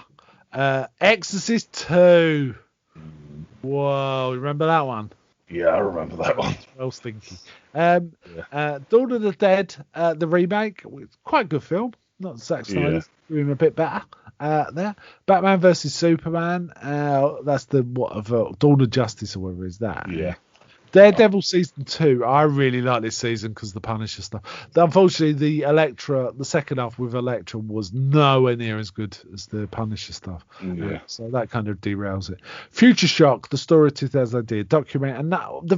Exorcist 2. Whoa, remember that one? Yeah, I remember that one. Well stinky. Dawn of the Dead, the remake, quite a good film. Not Zack Snyder, doing a bit better there. Batman versus Superman, that's the Dawn of Justice or whatever is that. Yeah. Daredevil season 2. I really like this season because the Punisher stuff. Unfortunately, the second half with Elektra was nowhere near as good as the Punisher stuff. Yeah. So that kind of derails it. Future Shock, the story of 2000 AD, document, and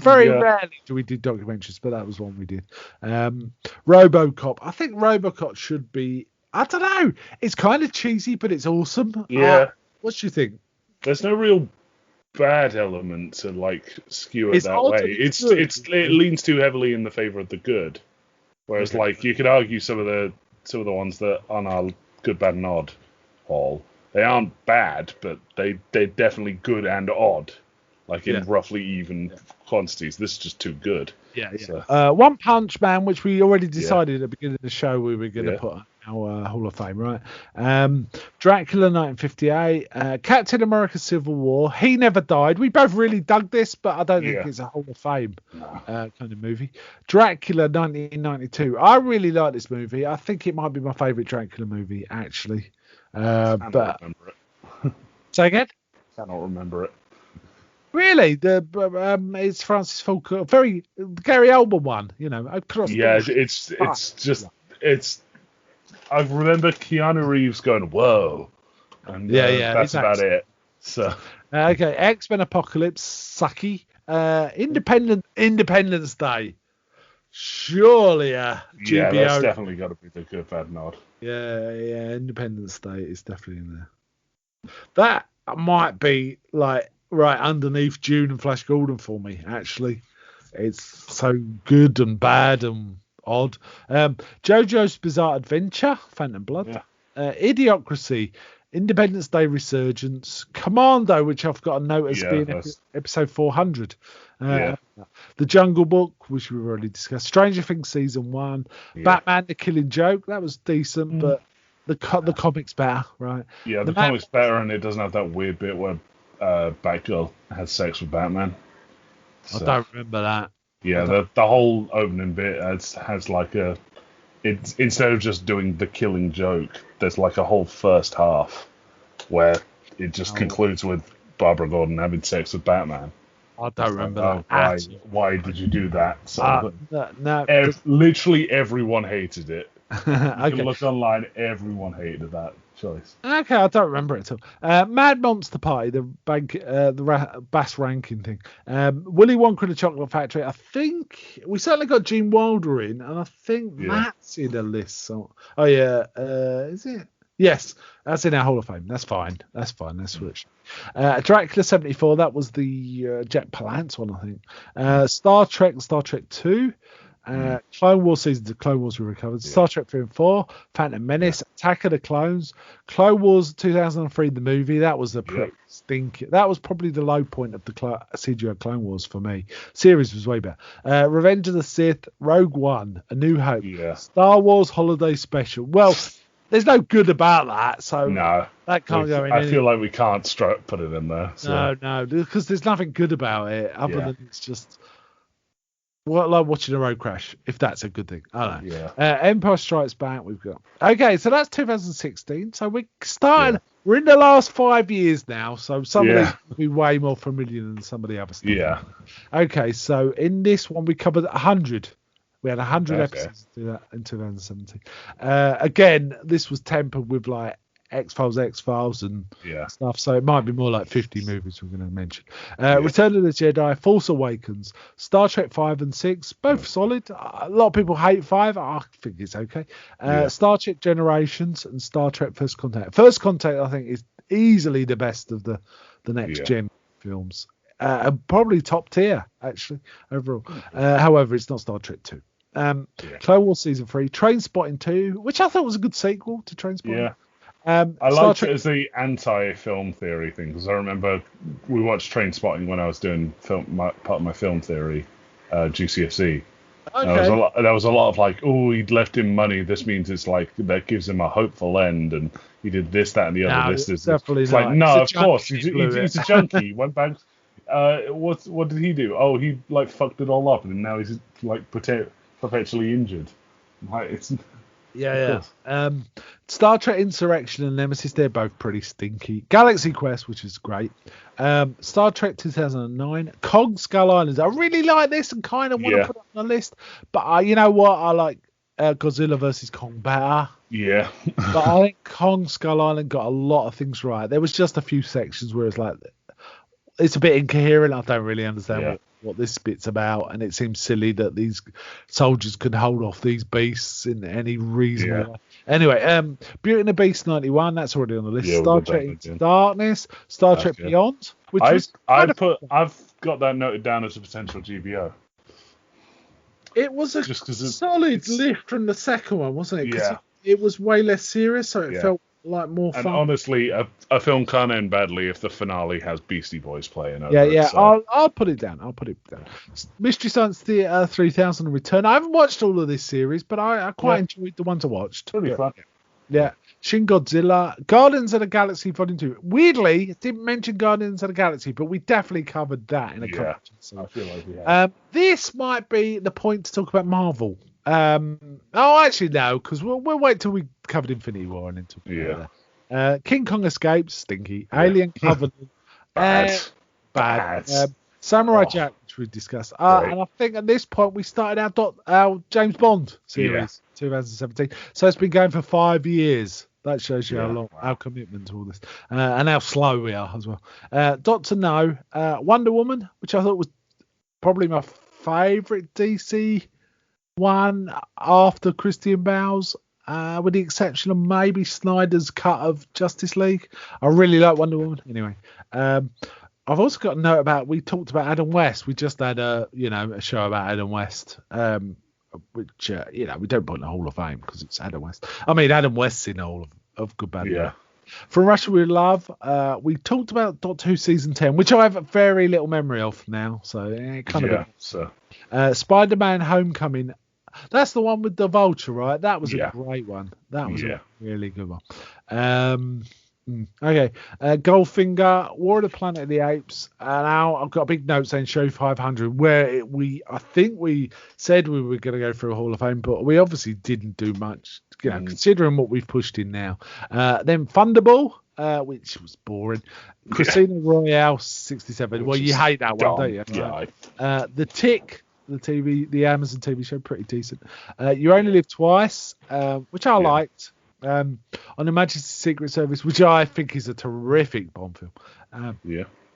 very rarely do we do documentaries, but that was one we did. RoboCop. I think RoboCop should be. I don't know. It's kind of cheesy, but it's awesome. Yeah. What do you think? There's no real bad element to like skew it that way. It leans too heavily in the favor of the good, whereas like you could argue some of the ones that on our Good, Bad and Odd hall, they aren't bad, but they're definitely good and odd, like in roughly even quantities. This is just too good. So. One Punch Man, which we already decided at the beginning of the show we were going to put on our Hall of Fame, right? Dracula 1958, Captain America Civil War, He Never Died. We both really dug this, but I don't think it's a Hall of Fame kind of movie. Dracula 1992. I really like this movie. I think it might be my favourite Dracula movie, actually. But remember it. Say again? Cannot remember it. Really, it's Francis Ford, very Gary Oldman one, across. Yeah, it's just. I remember Keanu Reeves going, "Whoa," and that's about it. So okay, X-Men Apocalypse, sucky. Independence Day, surely GBO. Yeah, that's definitely got to be the Good, Bad, Nod. Yeah, Independence Day is definitely in there. That might be like right underneath Dune and Flash Gordon for me, actually. It's so good and bad and odd. JoJo's Bizarre Adventure, Phantom Blood. Idiocracy, Independence Day Resurgence, Commando, which I've got a note as being episode 400. The Jungle Book, which we've already discussed. Stranger Things Season 1. Batman The Killing Joke, that was decent, but the comic's better, right? Yeah, the comic's better, and it doesn't have that weird bit where Batgirl has sex with Batman. So, I don't remember that. Yeah, the whole opening bit has like it's instead of just doing the killing joke, there's like a whole first half where it just concludes with Barbara Gordon having sex with Batman. I don't remember that. Why did you do that? So no, literally everyone hated it. You okay. can look online, everyone hated that choice. Okay, I don't remember it at all. Mad Monster Party, the Bass ranking thing. Willy Wonka and the Chocolate Factory. I think we certainly got Gene Wilder in, and I think Matt's in the list. So, is it? Yes, that's in our Hall of Fame. That's fine. That's switched. Dracula 74. That was the Jack Palance one, I think. Star Trek and Star Trek 2. Clone Wars seasons of Clone Wars we recovered. Star Trek 3 and 4, Phantom Menace, Attack of the Clones, Clone Wars 2003 the movie. That was a pretty stinky. That was probably the low point of the CGI Clone Wars for me. Series was way better. Revenge of the Sith, Rogue One, A New Hope, Star Wars Holiday Special. Well, there's no good about that, so that can't go in. I feel like we can't put it in there. So. No, because there's nothing good about it other than it's just. Like watching a road crash, if that's a good thing. I don't know. Empire Strikes Back, we've got. Okay, so that's 2016. So we're starting. We're in the last 5 years now. So some of these will be way more familiar than some of the other stuff. Yeah. Okay, so in this one we covered 100. We had 100 episodes to do that in 2017. Again, this was tempered with like X-Files and Yeah. stuff. So it might be more like 50 movies we're going to mention. Return of the Jedi, Force Awakens, Star Trek 5 and 6, both solid. A lot of people hate 5. I think it's okay. Star Trek Generations and Star Trek First Contact. First Contact, I think, is easily the best of the next gen films. Probably top tier, actually, overall. However, it's not Star Trek 2. Clone Wars Season 3, Trainspotting 2, which I thought was a good sequel to Trainspotting. Yeah. I liked it as the anti-film theory thing, because I remember we watched Trainspotting when I was doing part of my film theory GCSE. Okay. There was a lot of like, oh, he'd left him money. This means it's like that gives him a hopeful end, and he did this, that, and the other. No, this is definitely it's not. like no, He's of course he's a junkie. He went back. What did he do? Oh, he like fucked it all up, and now he's like perpetually injured. Like it's. Yeah. Star Trek Insurrection and Nemesis, they're both pretty stinky. Galaxy Quest, which is great. Star Trek 2009. Kong Skull Islands. I really like this and kind of want to put it on the list. But you know what? I like Godzilla vs. Kong better. Yeah. But I think Kong Skull Island got a lot of things right. There was just a few sections where it's like, it's a bit incoherent. I don't really understand what this bit's about, and it seems silly that these soldiers could hold off these beasts in any reasonable way. Anyway, Beauty and the Beast 91, that's already on the list. Star Trek Into Darkness, Star Trek Beyond, which I've got that noted down as a potential GBO. It was a solid lift from the second one, wasn't it? Because it was way less serious, so it felt like more fun. And honestly, a film can't end badly if the finale has Beastie Boys playing over it. So. I'll put it down. Mystery Science Theater 3000 Return. I haven't watched all of this series, but I quite enjoyed the ones I watched. Pretty fun. Yeah. Shin Godzilla, Guardians of the Galaxy Volume 2. Weirdly, didn't mention Guardians of the Galaxy, but we definitely covered that in a conversation. So. I feel like we have. This might be the point to talk about Marvel. Actually no, because we'll wait till we covered Infinity War and then talk about that. King Kong Escapes, stinky. Alien Covenant, bad. Samurai Jack, which we discussed. And I think at this point we started our James Bond series, 2017. So it's been going for 5 years. That shows you how long our commitment to all this, and how slow we are as well. Dr. No, Wonder Woman, which I thought was probably my favourite DC one after Christian Bale's, with the exception of maybe Snyder's cut of Justice League. I really like Wonder Woman. Anyway, I've also got a note about, we talked about Adam West. We just had a show about Adam West, which we don't put in the Hall of Fame because it's Adam West. I mean, Adam West's in all of Good, Bad, Good. From Russia with Love, we talked about Doctor Who season 10, which I have very little memory of now, so it kind of. Spider-Man: Homecoming. That's the one with the Vulture, right? That was a great one. That was a really good one. Okay. Goldfinger, War of the Planet of the Apes. Now I've got a big note saying Show 500, where I think we said we were going to go through a Hall of Fame, but we obviously didn't do much, considering what we've pushed in now. Then Thunderball, which was boring. Casino Royale 67. Well, you hate that one, don't you? Yeah. The Tick. The Amazon TV show, pretty decent. You Only Live Twice, which I liked. On Her Majesty's Secret Service, which I think is a terrific Bond film.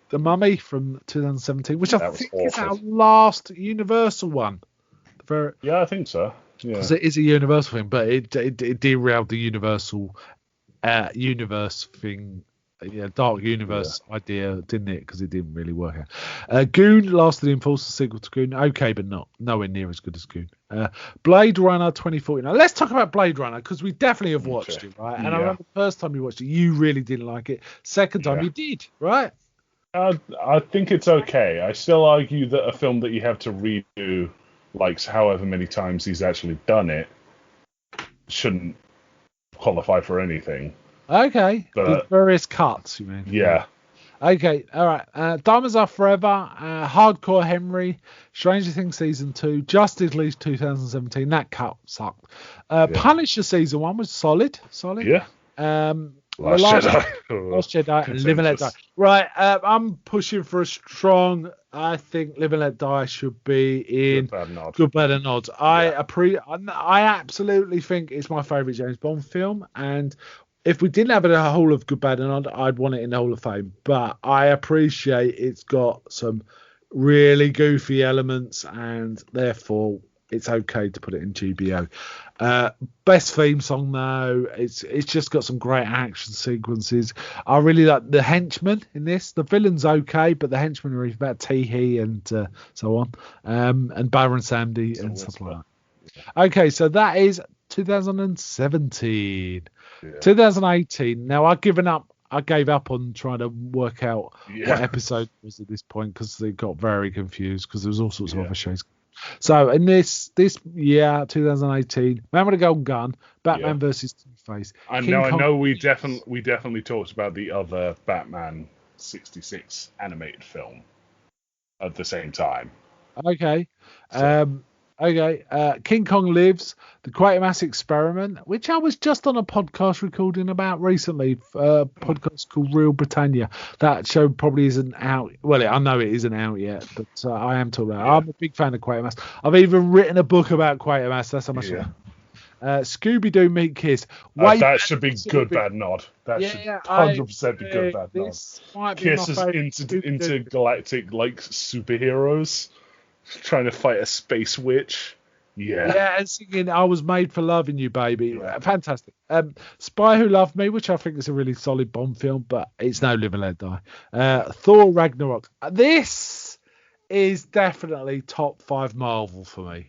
The Mummy from 2017, which I think is our last Universal one. I think so. Because it is a Universal thing, but it derailed the Universal universe thing. Dark Universe idea, didn't it? Because it didn't really work out. Goon, Last of the Enforcers, sequel to Goon. Okay, but nowhere near as good as Goon. Blade Runner 2049. Let's talk about Blade Runner, because we definitely have watched it, right? And I remember the first time you watched it, you really didn't like it. Second time, you did, right? I think it's okay. I still argue that a film that you have to redo, like however many times he's actually done it, shouldn't qualify for anything. Okay, with various cuts, you mean? Yeah. Okay, all right. Diamonds Are Forever, Hardcore Henry, Stranger Things Season 2, Justice League 2017. That cut sucked. Punisher Season 1 was solid. Yeah. Last Jedi, and Live and Let Die. Right, I'm pushing for a strong. I think Live and Let Die should be in Good, Bad, and Odd. I absolutely think it's my favourite James Bond film, and if we didn't have it in a Hall of Good, Bad and Odd, I'd want it in the Hall of Fame. But I appreciate it's got some really goofy elements, and therefore it's okay to put it in GBO. Best theme song though, it's just got some great action sequences. I really like the henchman in this. The villain's okay, but the henchman are about Teehee and so on, and Baron Samedi and stuff like that. Okay, so that is 2017. 2018. Now I gave up on trying to work out what episode was at this point, because they got very confused because there was all sorts of other shows. So in this year, 2018, Man with a Golden Gun, Batman versus Two-Face. I know. We definitely talked about the other Batman 66 animated film at the same time. Okay. King Kong Lives, the Quatermass Experiment, which I was just on a podcast recording about recently, a podcast called Real Britannia. That show probably isn't out. Well, I know it isn't out yet, but I am talking about it. I'm a big fan of Quatermass. I've even written a book about Quatermass. That's how much I Scooby-Doo Meet Kiss. That should be Good, Bad, Nod. That should 100% be Good, Bad, Nod. Kiss is intergalactic, like, superheroes trying to fight a space witch. Yeah, and singing I Was Made for Loving You, Baby. Fantastic. Spy Who Loved Me, which I think is a really solid Bond film, but it's no Live and Let Die. Thor Ragnarok. This is definitely top 5 Marvel for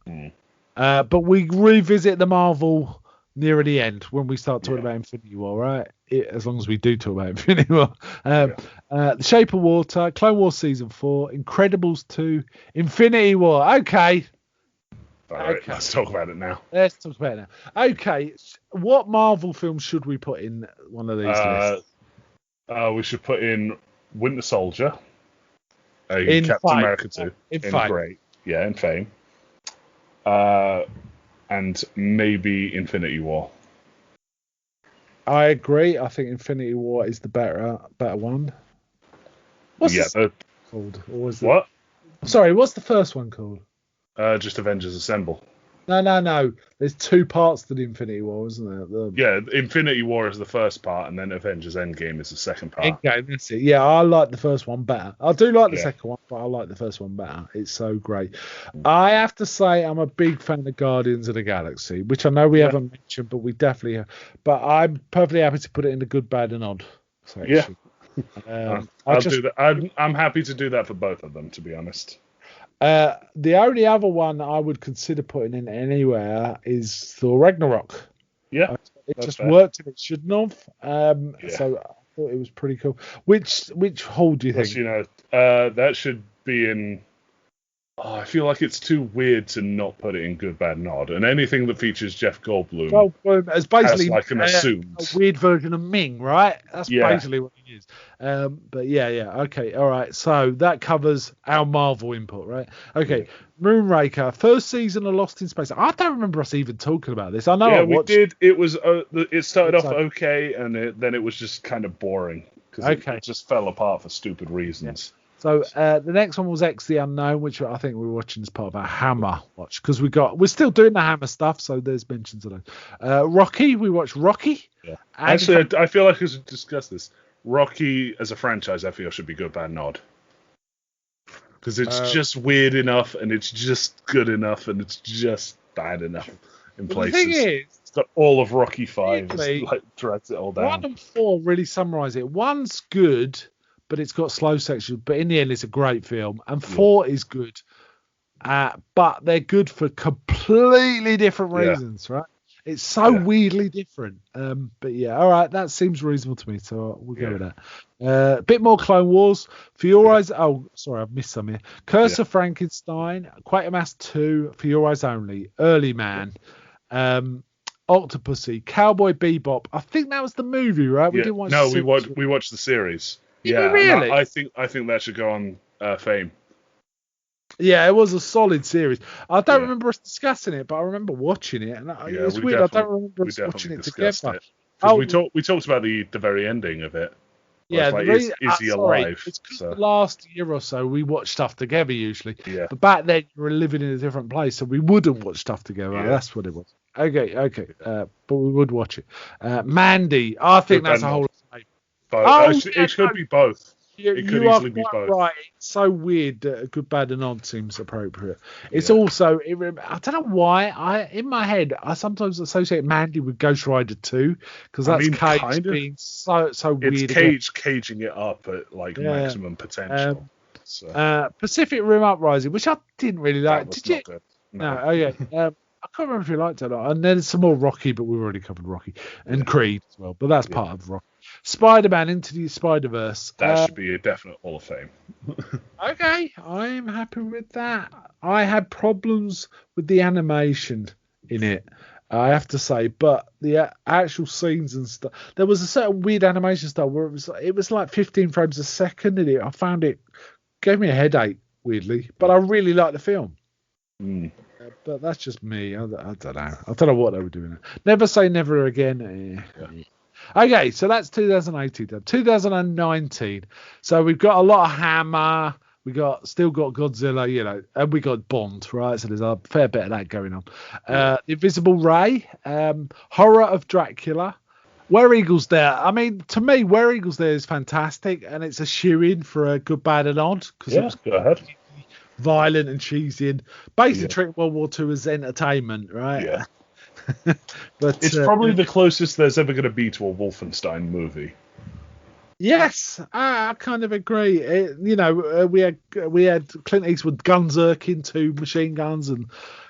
me. But we revisit the Marvel nearer the end when we start talking about Infinity War, right? As long as we do talk about Infinity War. The Shape of Water, Clone Wars Season 4, Incredibles 2, Infinity War. Okay. All right, let's talk about it now. Okay, what Marvel film should we put in one of these lists? We should put in Winter Soldier, in Captain America 2, in Fame. Great, in Fame, and maybe Infinity War. I agree. I think Infinity War is the better one. What's it called? What? Sorry, what's the first one called? Just Avengers Assemble. No. There's 2 parts to the Infinity War, isn't there? Infinity War is the first part, and then Avengers Endgame is the second part. Endgame, that's it. Yeah, I like the first one better. I do like the second one, but I like the first one better. It's so great. I have to say I'm a big fan of Guardians of the Galaxy, which I know we haven't mentioned, but we definitely have. But I'm perfectly happy to put it in the Good, Bad, and Odd section. I'll do that. I'm happy to do that for both of them, to be honest. The only other one I would consider putting in anywhere is Thor Ragnarok. Yeah, it just worked and it shouldn't have. So I thought it was pretty cool. Which hall do you think? That should be in. I feel like it's too weird to not put it in Good, Bad, and Odd. And anything that features Jeff Goldblum is basically like an assumed a weird version of Ming, right? That's basically what he is. But okay, all right. So that covers our Marvel input, right? Okay, Moonraker, first season of Lost in Space. I don't remember us even talking about this. I know we did. It was. It started off okay, and then it was just kind of boring because it just fell apart for stupid reasons. Yeah. So the next one was X the Unknown, which I think we were watching as part of our Hammer watch, because we're still doing the Hammer stuff, so there's mentions of those. Rocky, we watched Rocky. Yeah. Actually, I feel like we should discuss this. Rocky as a franchise, I feel should be Good, Bad, and Odd. Because it's just weird enough, and it's just good enough, and it's just bad enough in places. The thing is, it's got all of Rocky 5, drags it all down. 1 and 4 really summarise it. 1's good, but it's got slow sections. But in the end, it's a great film. And 4 is good. But they're good for completely different reasons, right? It's so weirdly different. But all right, that seems reasonable to me. So we'll go with that. A bit more Clone Wars. For Your Eyes... Oh, sorry, I've missed some here. Curse of Frankenstein. Quatermass 2. For Your Eyes Only. Early Man. Octopussy. Cowboy Bebop. I think that was the movie, right? We didn't watch we watched the series. Did we really? No, I think that should go on Fame. Yeah, it was a solid series. I don't remember us discussing it, but I remember watching it, and it's weird. I don't remember us watching it together. We talked about the very ending of it. Yeah, is he alive? It's the last year or so we watch stuff together usually. Yeah. But back then you were living in a different place, so we wouldn't watch stuff together. Yeah. That's what it was. Okay. But we would watch it. Mandy. I think Good that's a bad whole. But Oh, it could be both. It could you are easily be quite both. right. It's so weird that a good, bad, and odd seems appropriate. It's Yeah. also, I don't know why. In my head, I sometimes associate Mandy with Ghost Rider 2 because I that's mean, Cage kind of. being so weird. It's again. caging it up at like Yeah. maximum potential. Pacific Rim Uprising, which I didn't really that like. was Did you? not good. No. Oh yeah. I can't remember if you liked it or not. And then some more Rocky, but we've already covered Rocky and Creed as well. But that's part of Rocky. Spider-Man Into the Spider-Verse. That should be a definite Hall of Fame. Okay, I'm happy with that. I had problems with the animation in it, I have to say, but the actual scenes and stuff. There was a certain weird animation style where it was like 15 frames a second in it. I found it gave me a headache weirdly, but I really liked the film. But that's just me. I don't know. I don't know what they were doing. Never Say Never Again. Okay, so that's 2018. 2019. So we've got a lot of Hammer. Still got Godzilla, and we got Bond, right? So there's a fair bit of that going on. The Invisible Ray, Horror of Dracula, Where Eagles Dare. I mean, to me, Where Eagles Dare is fantastic, and it's a shoe-in for a good, bad, and odd. Yeah, go ahead. Violent and cheesy, and basically treat World War II as entertainment, right? Yeah. But it's probably the closest there's ever going to be to a Wolfenstein movie. Yes, I kind of agree. We had Clint Eastwood guns-irking 2 machine guns, and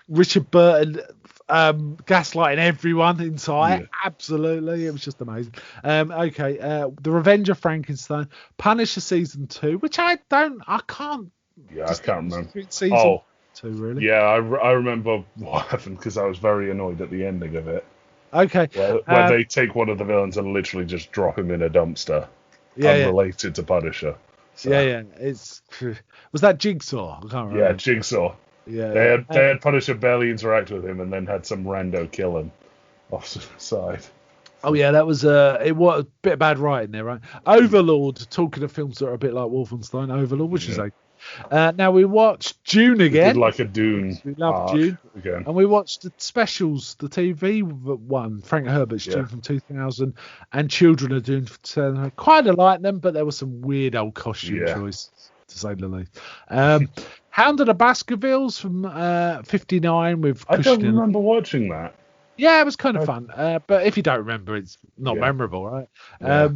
Richard Burton gaslighting everyone in sight. Yeah. Absolutely, it was just amazing. The Revenge of Frankenstein, Punisher season 2, which I can't. Yeah, I can't remember. Season 2, really. Yeah, I remember what happened because I was very annoyed at the ending of it. Okay. Where they take one of the villains and literally just drop him in a dumpster. Unrelated to Punisher. So. Yeah. Was that Jigsaw? I can't remember. Yeah, Jigsaw. Yeah. They had Punisher barely interact with him and then had some rando kill him off the side. Oh yeah, that was it was a bit of bad writing there, right? Overlord, talking of films that are a bit like Wolfenstein, Overlord, which is like. Now we watched Dune again. We did like a Dune. We loved Dune again. And we watched the specials, the TV one, Frank Herbert's Dune from 2000, and Children of Dune from 2000. Quite like them, but there was some weird old costume choice, to say the least. Hound of the Baskervilles from 59 with. I don't remember watching that. Yeah, it was kind of fun. But if you don't remember, it's not memorable, right? Yeah.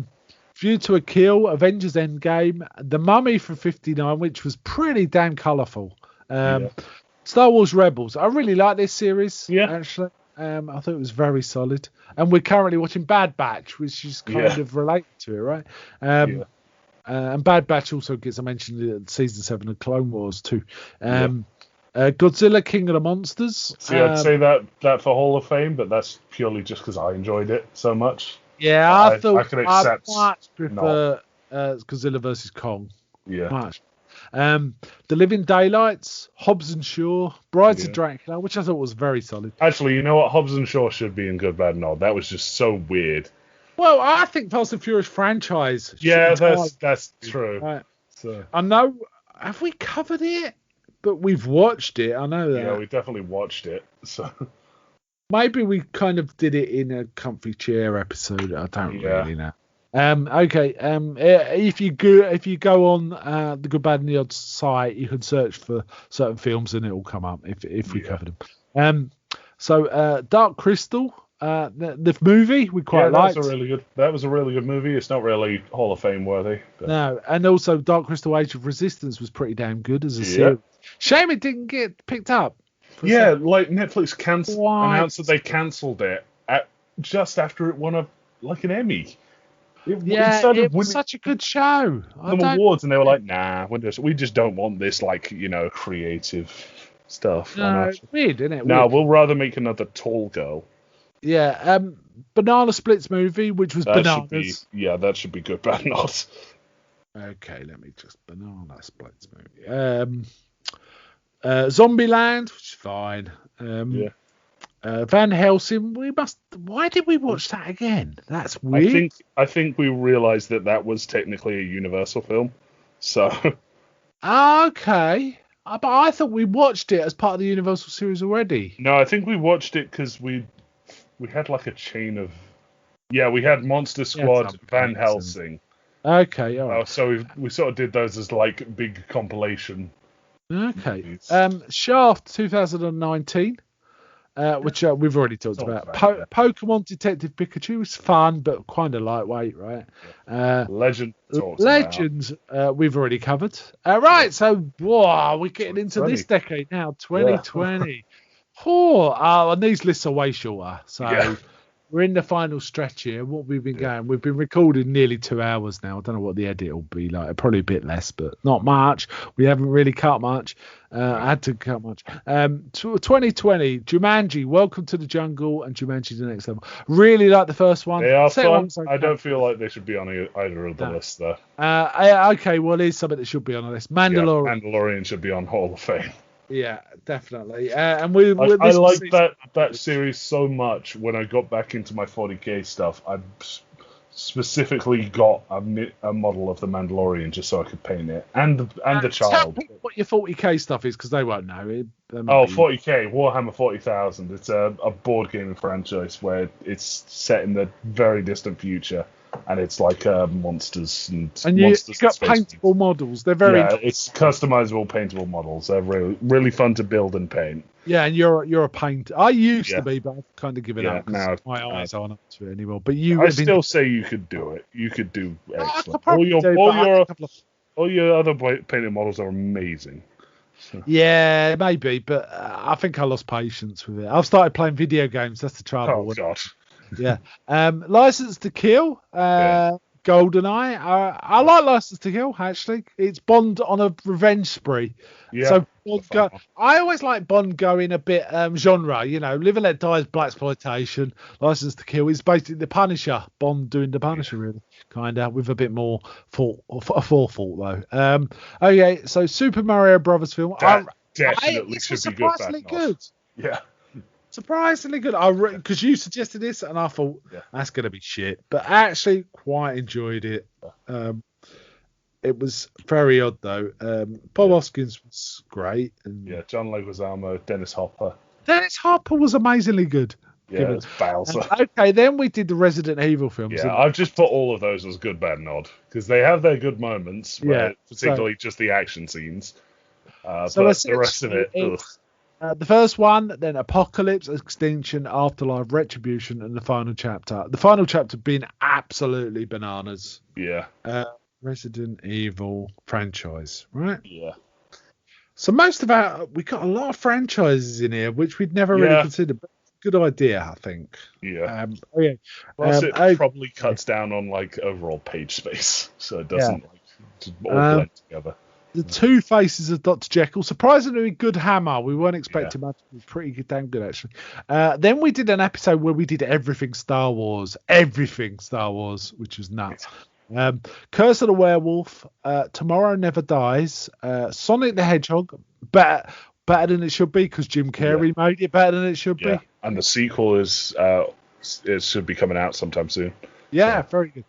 View to a Kill, Avengers Endgame, The Mummy from 59, which was pretty damn colourful. Star Wars Rebels. I really like this series, actually. I thought it was very solid. And we're currently watching Bad Batch, which is kind of related to it, right? And Bad Batch also gets a mention in season 7 of Clone Wars too. Godzilla King of the Monsters. See, I'd say that for Hall of Fame, but that's purely just because I enjoyed it so much. Yeah, I thought I could accept. I much prefer Godzilla versus Kong. Yeah. Much. The Living Daylights, Hobbs and Shaw, Brides of Dracula, which I thought was very solid. Actually, you know what? Hobbs and Shaw should be in Good, Bad, and Odd. That was just so weird. Well, I think Fast and Furious franchise. Yeah, that's true. Right. So I know. Have we covered it? But we've watched it. I know that. Yeah, we definitely watched it. So. Maybe we kind of did it in a comfy chair episode. I don't really know. Okay. If you go on the Good, Bad, and the Odd site, you can search for certain films and it will come up if we covered them. So Dark Crystal, the movie we quite liked. That was a really good movie. It's not really Hall of Fame worthy. But. No, and also Dark Crystal: Age of Resistance was pretty damn good as a series. Shame it didn't get picked up. Yeah, like Netflix announced that they cancelled it just after it won an Emmy. It was such a good show. Awards, and they were like, "Nah, we just don't want this creative stuff." No, it's weird, isn't it? No, we'll rather make another Tall Girl. Yeah, Banana Splits movie, which was Bananas. That should be Good, Bad, and Odd. Okay, let me just Banana Splits movie. Zombieland, which is fine. Van Helsing, why did we watch that again? That's weird. I think we realised that was technically a Universal film. So. Okay. But I thought we watched it as part of the Universal series already. No, I think we watched it because we we had like a chain of. Yeah, we had Monster Squad, some Van comics Helsing. Okay, all right. So we sort of did those as like big compilation. Okay. movies. Shaft 2019, which we've already talked about. Pokemon Detective Pikachu was fun, but kind of lightweight, right? Legend. Legends, we've already covered. Right, so we're getting into this decade now, 2020. And these lists are way shorter. So we're in the final stretch here. What we've been going, we've been recording nearly 2 hours now. I don't know what the edit will be like. Probably a bit less, but not much. We haven't really cut much. I had to cut much. 2020, Jumanji, Welcome to the Jungle, and Jumanji The Next Level. Really like the first one. They are Second fun. I don't feel like they should be on either of the lists, though. Okay, well, here's something that should be on the list. Mandalorian. Mandalorian should be on Hall of Fame. Yeah, definitely. And I like that series so much. When I got back into my 40k stuff, I specifically got a model of the Mandalorian just so I could paint it, and the child. Tell what your 40k stuff is, because they won't know. 40k, Warhammer 40,000. It's a board gaming franchise where it's set in the very distant future, and it's like monsters and monsters. You've got paintable models. They're very it's customizable paintable models. They're really fun to build and paint. Yeah, and you're a painter. I used to be, but I've kind of given up. Now my eyes aren't up to it anymore. But I still say you could do it. You could do excellent. All your other painted models are amazing. Yeah, maybe, but I think I lost patience with it. I've started playing video games. That's the trouble. Oh God. Yeah. License to Kill. GoldenEye. I like License to Kill, actually. It's Bond on a revenge spree. Yeah. So I always like Bond going a bit genre, Live and Let Die is blaxploitation. License to Kill is basically the Punisher. Bond doing the Punisher, really, kind of, with a bit more forethought, though. Okay, so Super Mario Brothers film. That definitely should be good. Surprisingly good. Yeah. Surprisingly good. Because you suggested this, and I thought that's going to be shit. But I actually quite enjoyed it. It was very odd, though. Bob Hoskins was great. And John Leguizamo, Dennis Hopper. Dennis Hopper was amazingly good. Yeah, it's Bowser. Okay, then we did the Resident Evil films. Yeah, I've just put all of those as good, bad, and odd. Because they have their good moments, particularly just the action scenes. But the rest of it... the first one, then Apocalypse, Extinction, Afterlife, Retribution, and the final chapter. The final chapter being absolutely bananas. Yeah. Resident Evil franchise, right? Yeah. So we got a lot of franchises in here, which we'd never really considered. But good idea, I think. Yeah. Plus, it probably cuts down on overall page space, so it doesn't just all blend together. The Two Faces of Dr. Jekyll. Surprisingly good hammer. We weren't expecting much. It was pretty damn good, actually. Then we did an episode where we did everything Star Wars, which was nuts. Curse of the Werewolf, Tomorrow Never Dies, Sonic the Hedgehog, better than it should be because Jim Carrey made it better than it should be. And the sequel is it should be coming out sometime soon. Yeah, very good.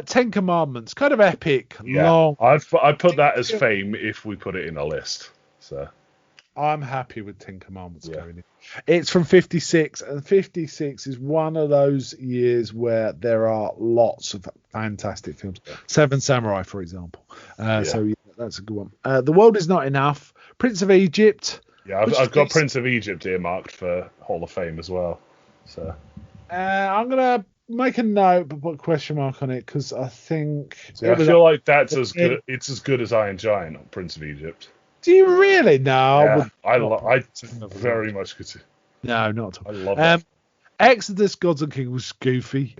10 Commandments, kind of epic, long. I put that as fame if we put it in a list. So I'm happy with 10 Commandments going in. It's from 56, and 56 is one of those years where there are lots of fantastic films. Seven Samurai, for example. So that's a good one. The World Is Not Enough. Prince of Egypt. Yeah, I've got Prince of Egypt earmarked for Hall of Fame as well. So I'm gonna make a note, but put a question mark on it because I think. I feel like that's as good. It's as good as Iron Giant on Prince of Egypt. Do you really? No, I very much could. No, not at all. I love that. Exodus, Gods and Kings was goofy.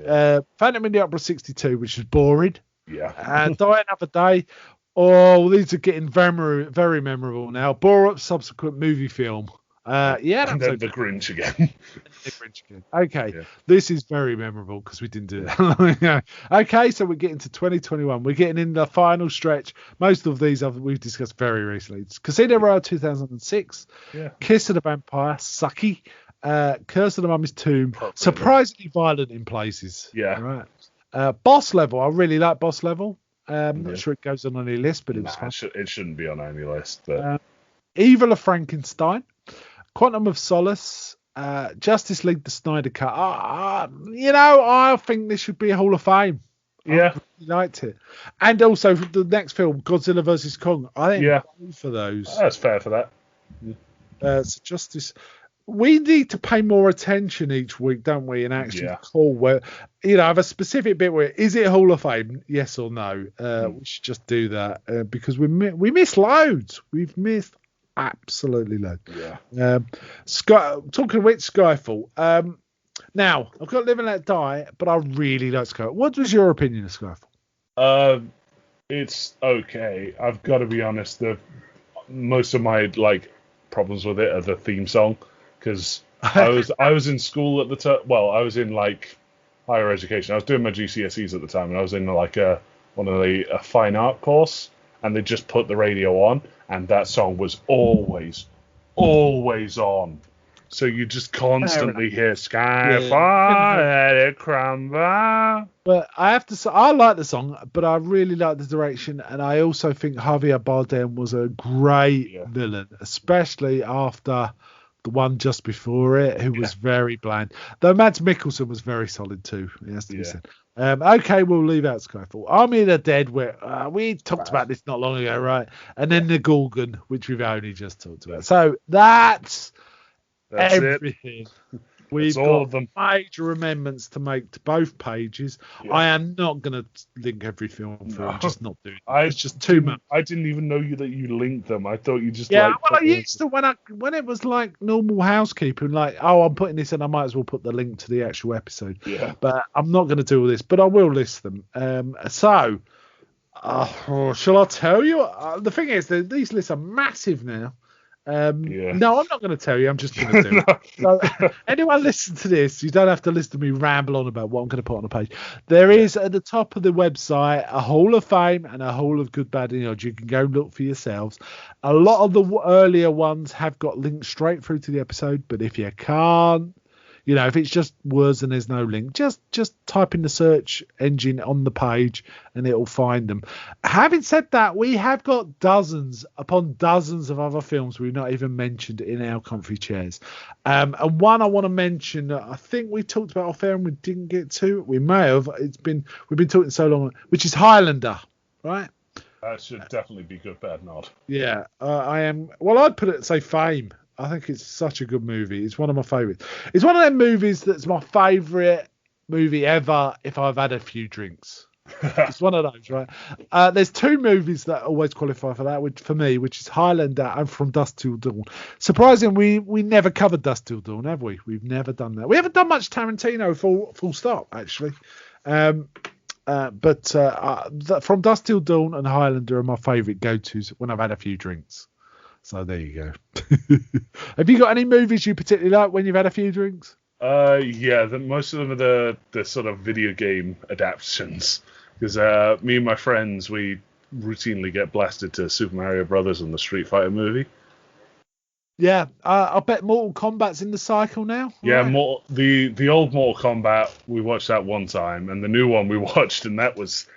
Phantom in the Opera 62, which was boring. Yeah. And Die Another Day. Oh, these are getting very memorable now. Borup's subsequent movie film. And then The Grinch again. Okay, this is very memorable because we didn't do that. Okay, so we're getting to 2021. We're getting in the final stretch. Most of these we've discussed very recently. It's Casino Royale 2006, Kiss of the Vampire, Sucky, Curse of the Mummy's Tomb, surprisingly violent in places. Yeah. Right. Boss Level. I really like Boss Level. Not sure it goes on any list, but it was fun. It shouldn't be on any list. But... Evil of Frankenstein, Quantum of Solace, Justice League, the Snyder Cut. I think this should be a Hall of Fame. Yeah. I really liked it. And also the next film, Godzilla vs. Kong. I think both of those. That's fair for that. So Justice. We need to pay more attention each week, don't we? And actually call where, have a specific bit where, is it Hall of Fame? Yes or no? We should just do that because we miss loads. We've missed absolutely loads. Yeah. Talking of which, Skyfall. Now, I've got Live and Let Die, but I really like Skyfall. What was your opinion of Skyfall? It's okay. I've got to be honest. Most of my problems with it are the theme song. Because I was in school at the time. Well, I was in higher education. I was doing my GCSEs at the time, and I was in a fine art course, and they just put the radio on, and that song was always on. So you just constantly hear Skyfall, let it crumble. But I have to say, I like the song, but I really like the direction, and I also think Javier Bardem was a great villain, especially after the one just before it, who was very bland. Though Mads Mikkelsen was very solid too. It has to be said. Okay, we'll leave out Skyfall. Army of the Dead, where we talked about this not long ago, right? And then the Gorgon, which we've only just talked about. So that's everything. We've got major amendments to make to both pages. Yeah. I am not going to link every film through. I'm just not doing it. It's just too much. I didn't even know that you linked them. I thought you just I used to when it was like normal housekeeping, I'm putting this in, I might as well put the link to the actual episode. Yeah. But I'm not going to do all this, but I will list them. Shall I tell you? The thing is, these lists are massive now. No, I'm not going to tell you. I'm just going to do it. So, anyone listen to this, you don't have to listen to me ramble on about what I'm going to put on the page. There is at the top of the website a Hall of Fame and a Hall of Good, Bad, and Odd. You can go look for yourselves. A lot of the earlier ones have got links straight through to the episode, but if you can't, if it's just words and there's no link, just type in the search engine on the page and it'll find them. Having said that, we have got dozens upon dozens of other films we've not even mentioned in our comfy chairs. And one I want to mention, I think we talked about off air and we didn't get to. We may have. We've been talking so long, which is Highlander, right? That should definitely be Good, Bad, Nod. Yeah, I am. Well, I'd put it, say, Fame. I think it's such a good movie. It's one of my favourites. It's one of them movies that's my favourite movie ever if I've had a few drinks. It's one of those, right? There's two movies that always qualify for that, for me, which is Highlander and From Dusk Till Dawn. Surprisingly, we never covered Dusk Till Dawn, have we? We've never done that. We haven't done much Tarantino, full stop, actually. But From Dusk Till Dawn and Highlander are my favourite go-tos when I've had a few drinks. So there you go. Have you got any movies you particularly like when you've had a few drinks? Most of them are the sort of video game adaptations. Because me and my friends, we routinely get blasted to Super Mario Brothers and the Street Fighter movie. Yeah, I bet Mortal Kombat's in the cycle now. Yeah, right. The old Mortal Kombat, we watched that one time, and the new one we watched, and that was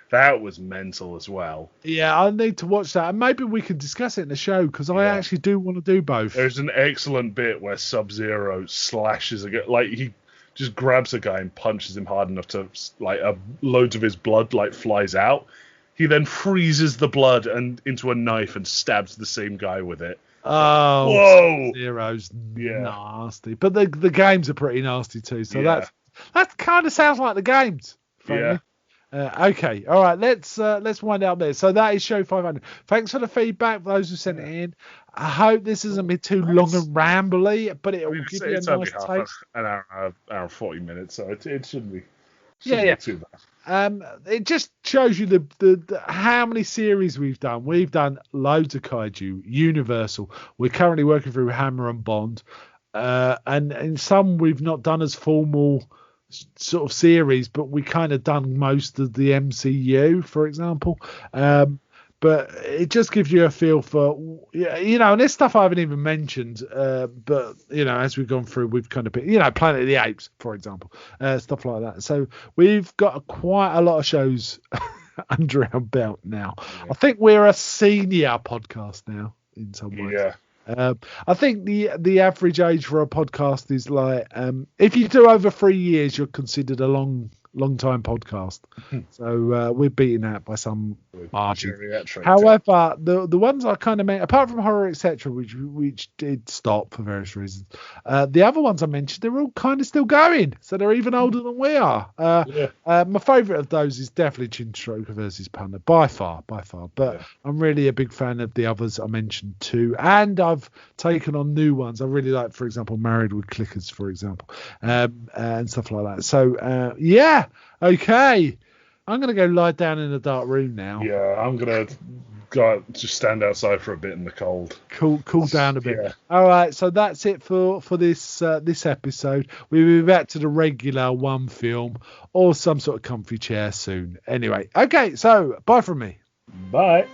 mental as well. Yeah, I need to watch that, and maybe we can discuss it in the show, because I actually do want to do both. There's an excellent bit where Sub-Zero slashes a guy, he just grabs a guy and punches him hard enough to, loads of his blood, flies out. He then freezes the blood into a knife and stabs the same guy with it. Oh, whoa! Zero's nasty, but the games are pretty nasty too. So that kind of sounds like the games. Frankly. Yeah. Okay, all right. Let's wind out there. So that is show 500. Thanks for the feedback, for those who sent it in. I hope this isn't been too long and rambly, but it will give you a nice taste. An hour and 40 minutes, so it shouldn't be. Too bad. It just shows you the how many series we've done. We've done loads of kaiju, Universal. We're currently working through Hammer and Bond, and in some we've not done as formal sort of series, but we kind of done most of the MCU, for example. But it just gives you a feel for, and there's stuff I haven't even mentioned. But, as we've gone through, we've kind of been, Planet of the Apes, for example, stuff like that. So we've got quite a lot of shows under our belt now. Yeah. I think we're a senior podcast now in some ways. Yeah. I think the average age for a podcast is like if you do over 3 years, you're considered a long time podcast. So we're beating that by some margin. However, the ones I kind of made, apart from Horror Etc., which did stop for various reasons, the other ones I mentioned, they're all kind of still going. So they're even older than we are. My favourite of those is definitely Chin Stroker versus Punter, by far. But I'm really a big fan of the others I mentioned too. And I've taken on new ones. I really like, for example, Married with Clickers, for example, and stuff like that. So, yeah. Okay, I'm going to go lie down in a dark room now. Yeah, I'm going to go just stand outside for a bit in the cold. Cool down a bit. Yeah. All right, so that's it for this episode. We'll be back to the regular one film or some sort of comfy chair soon. Anyway, okay, so bye from me. Bye.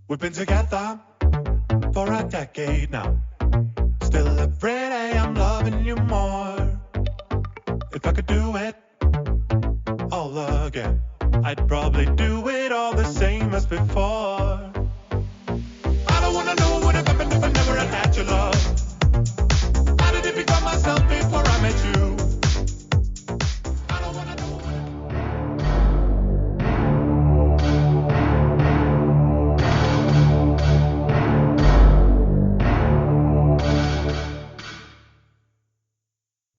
We've been together for a decade now. Still every day I'm loving you more. If I could do it all again, I'd probably do it all the same as before.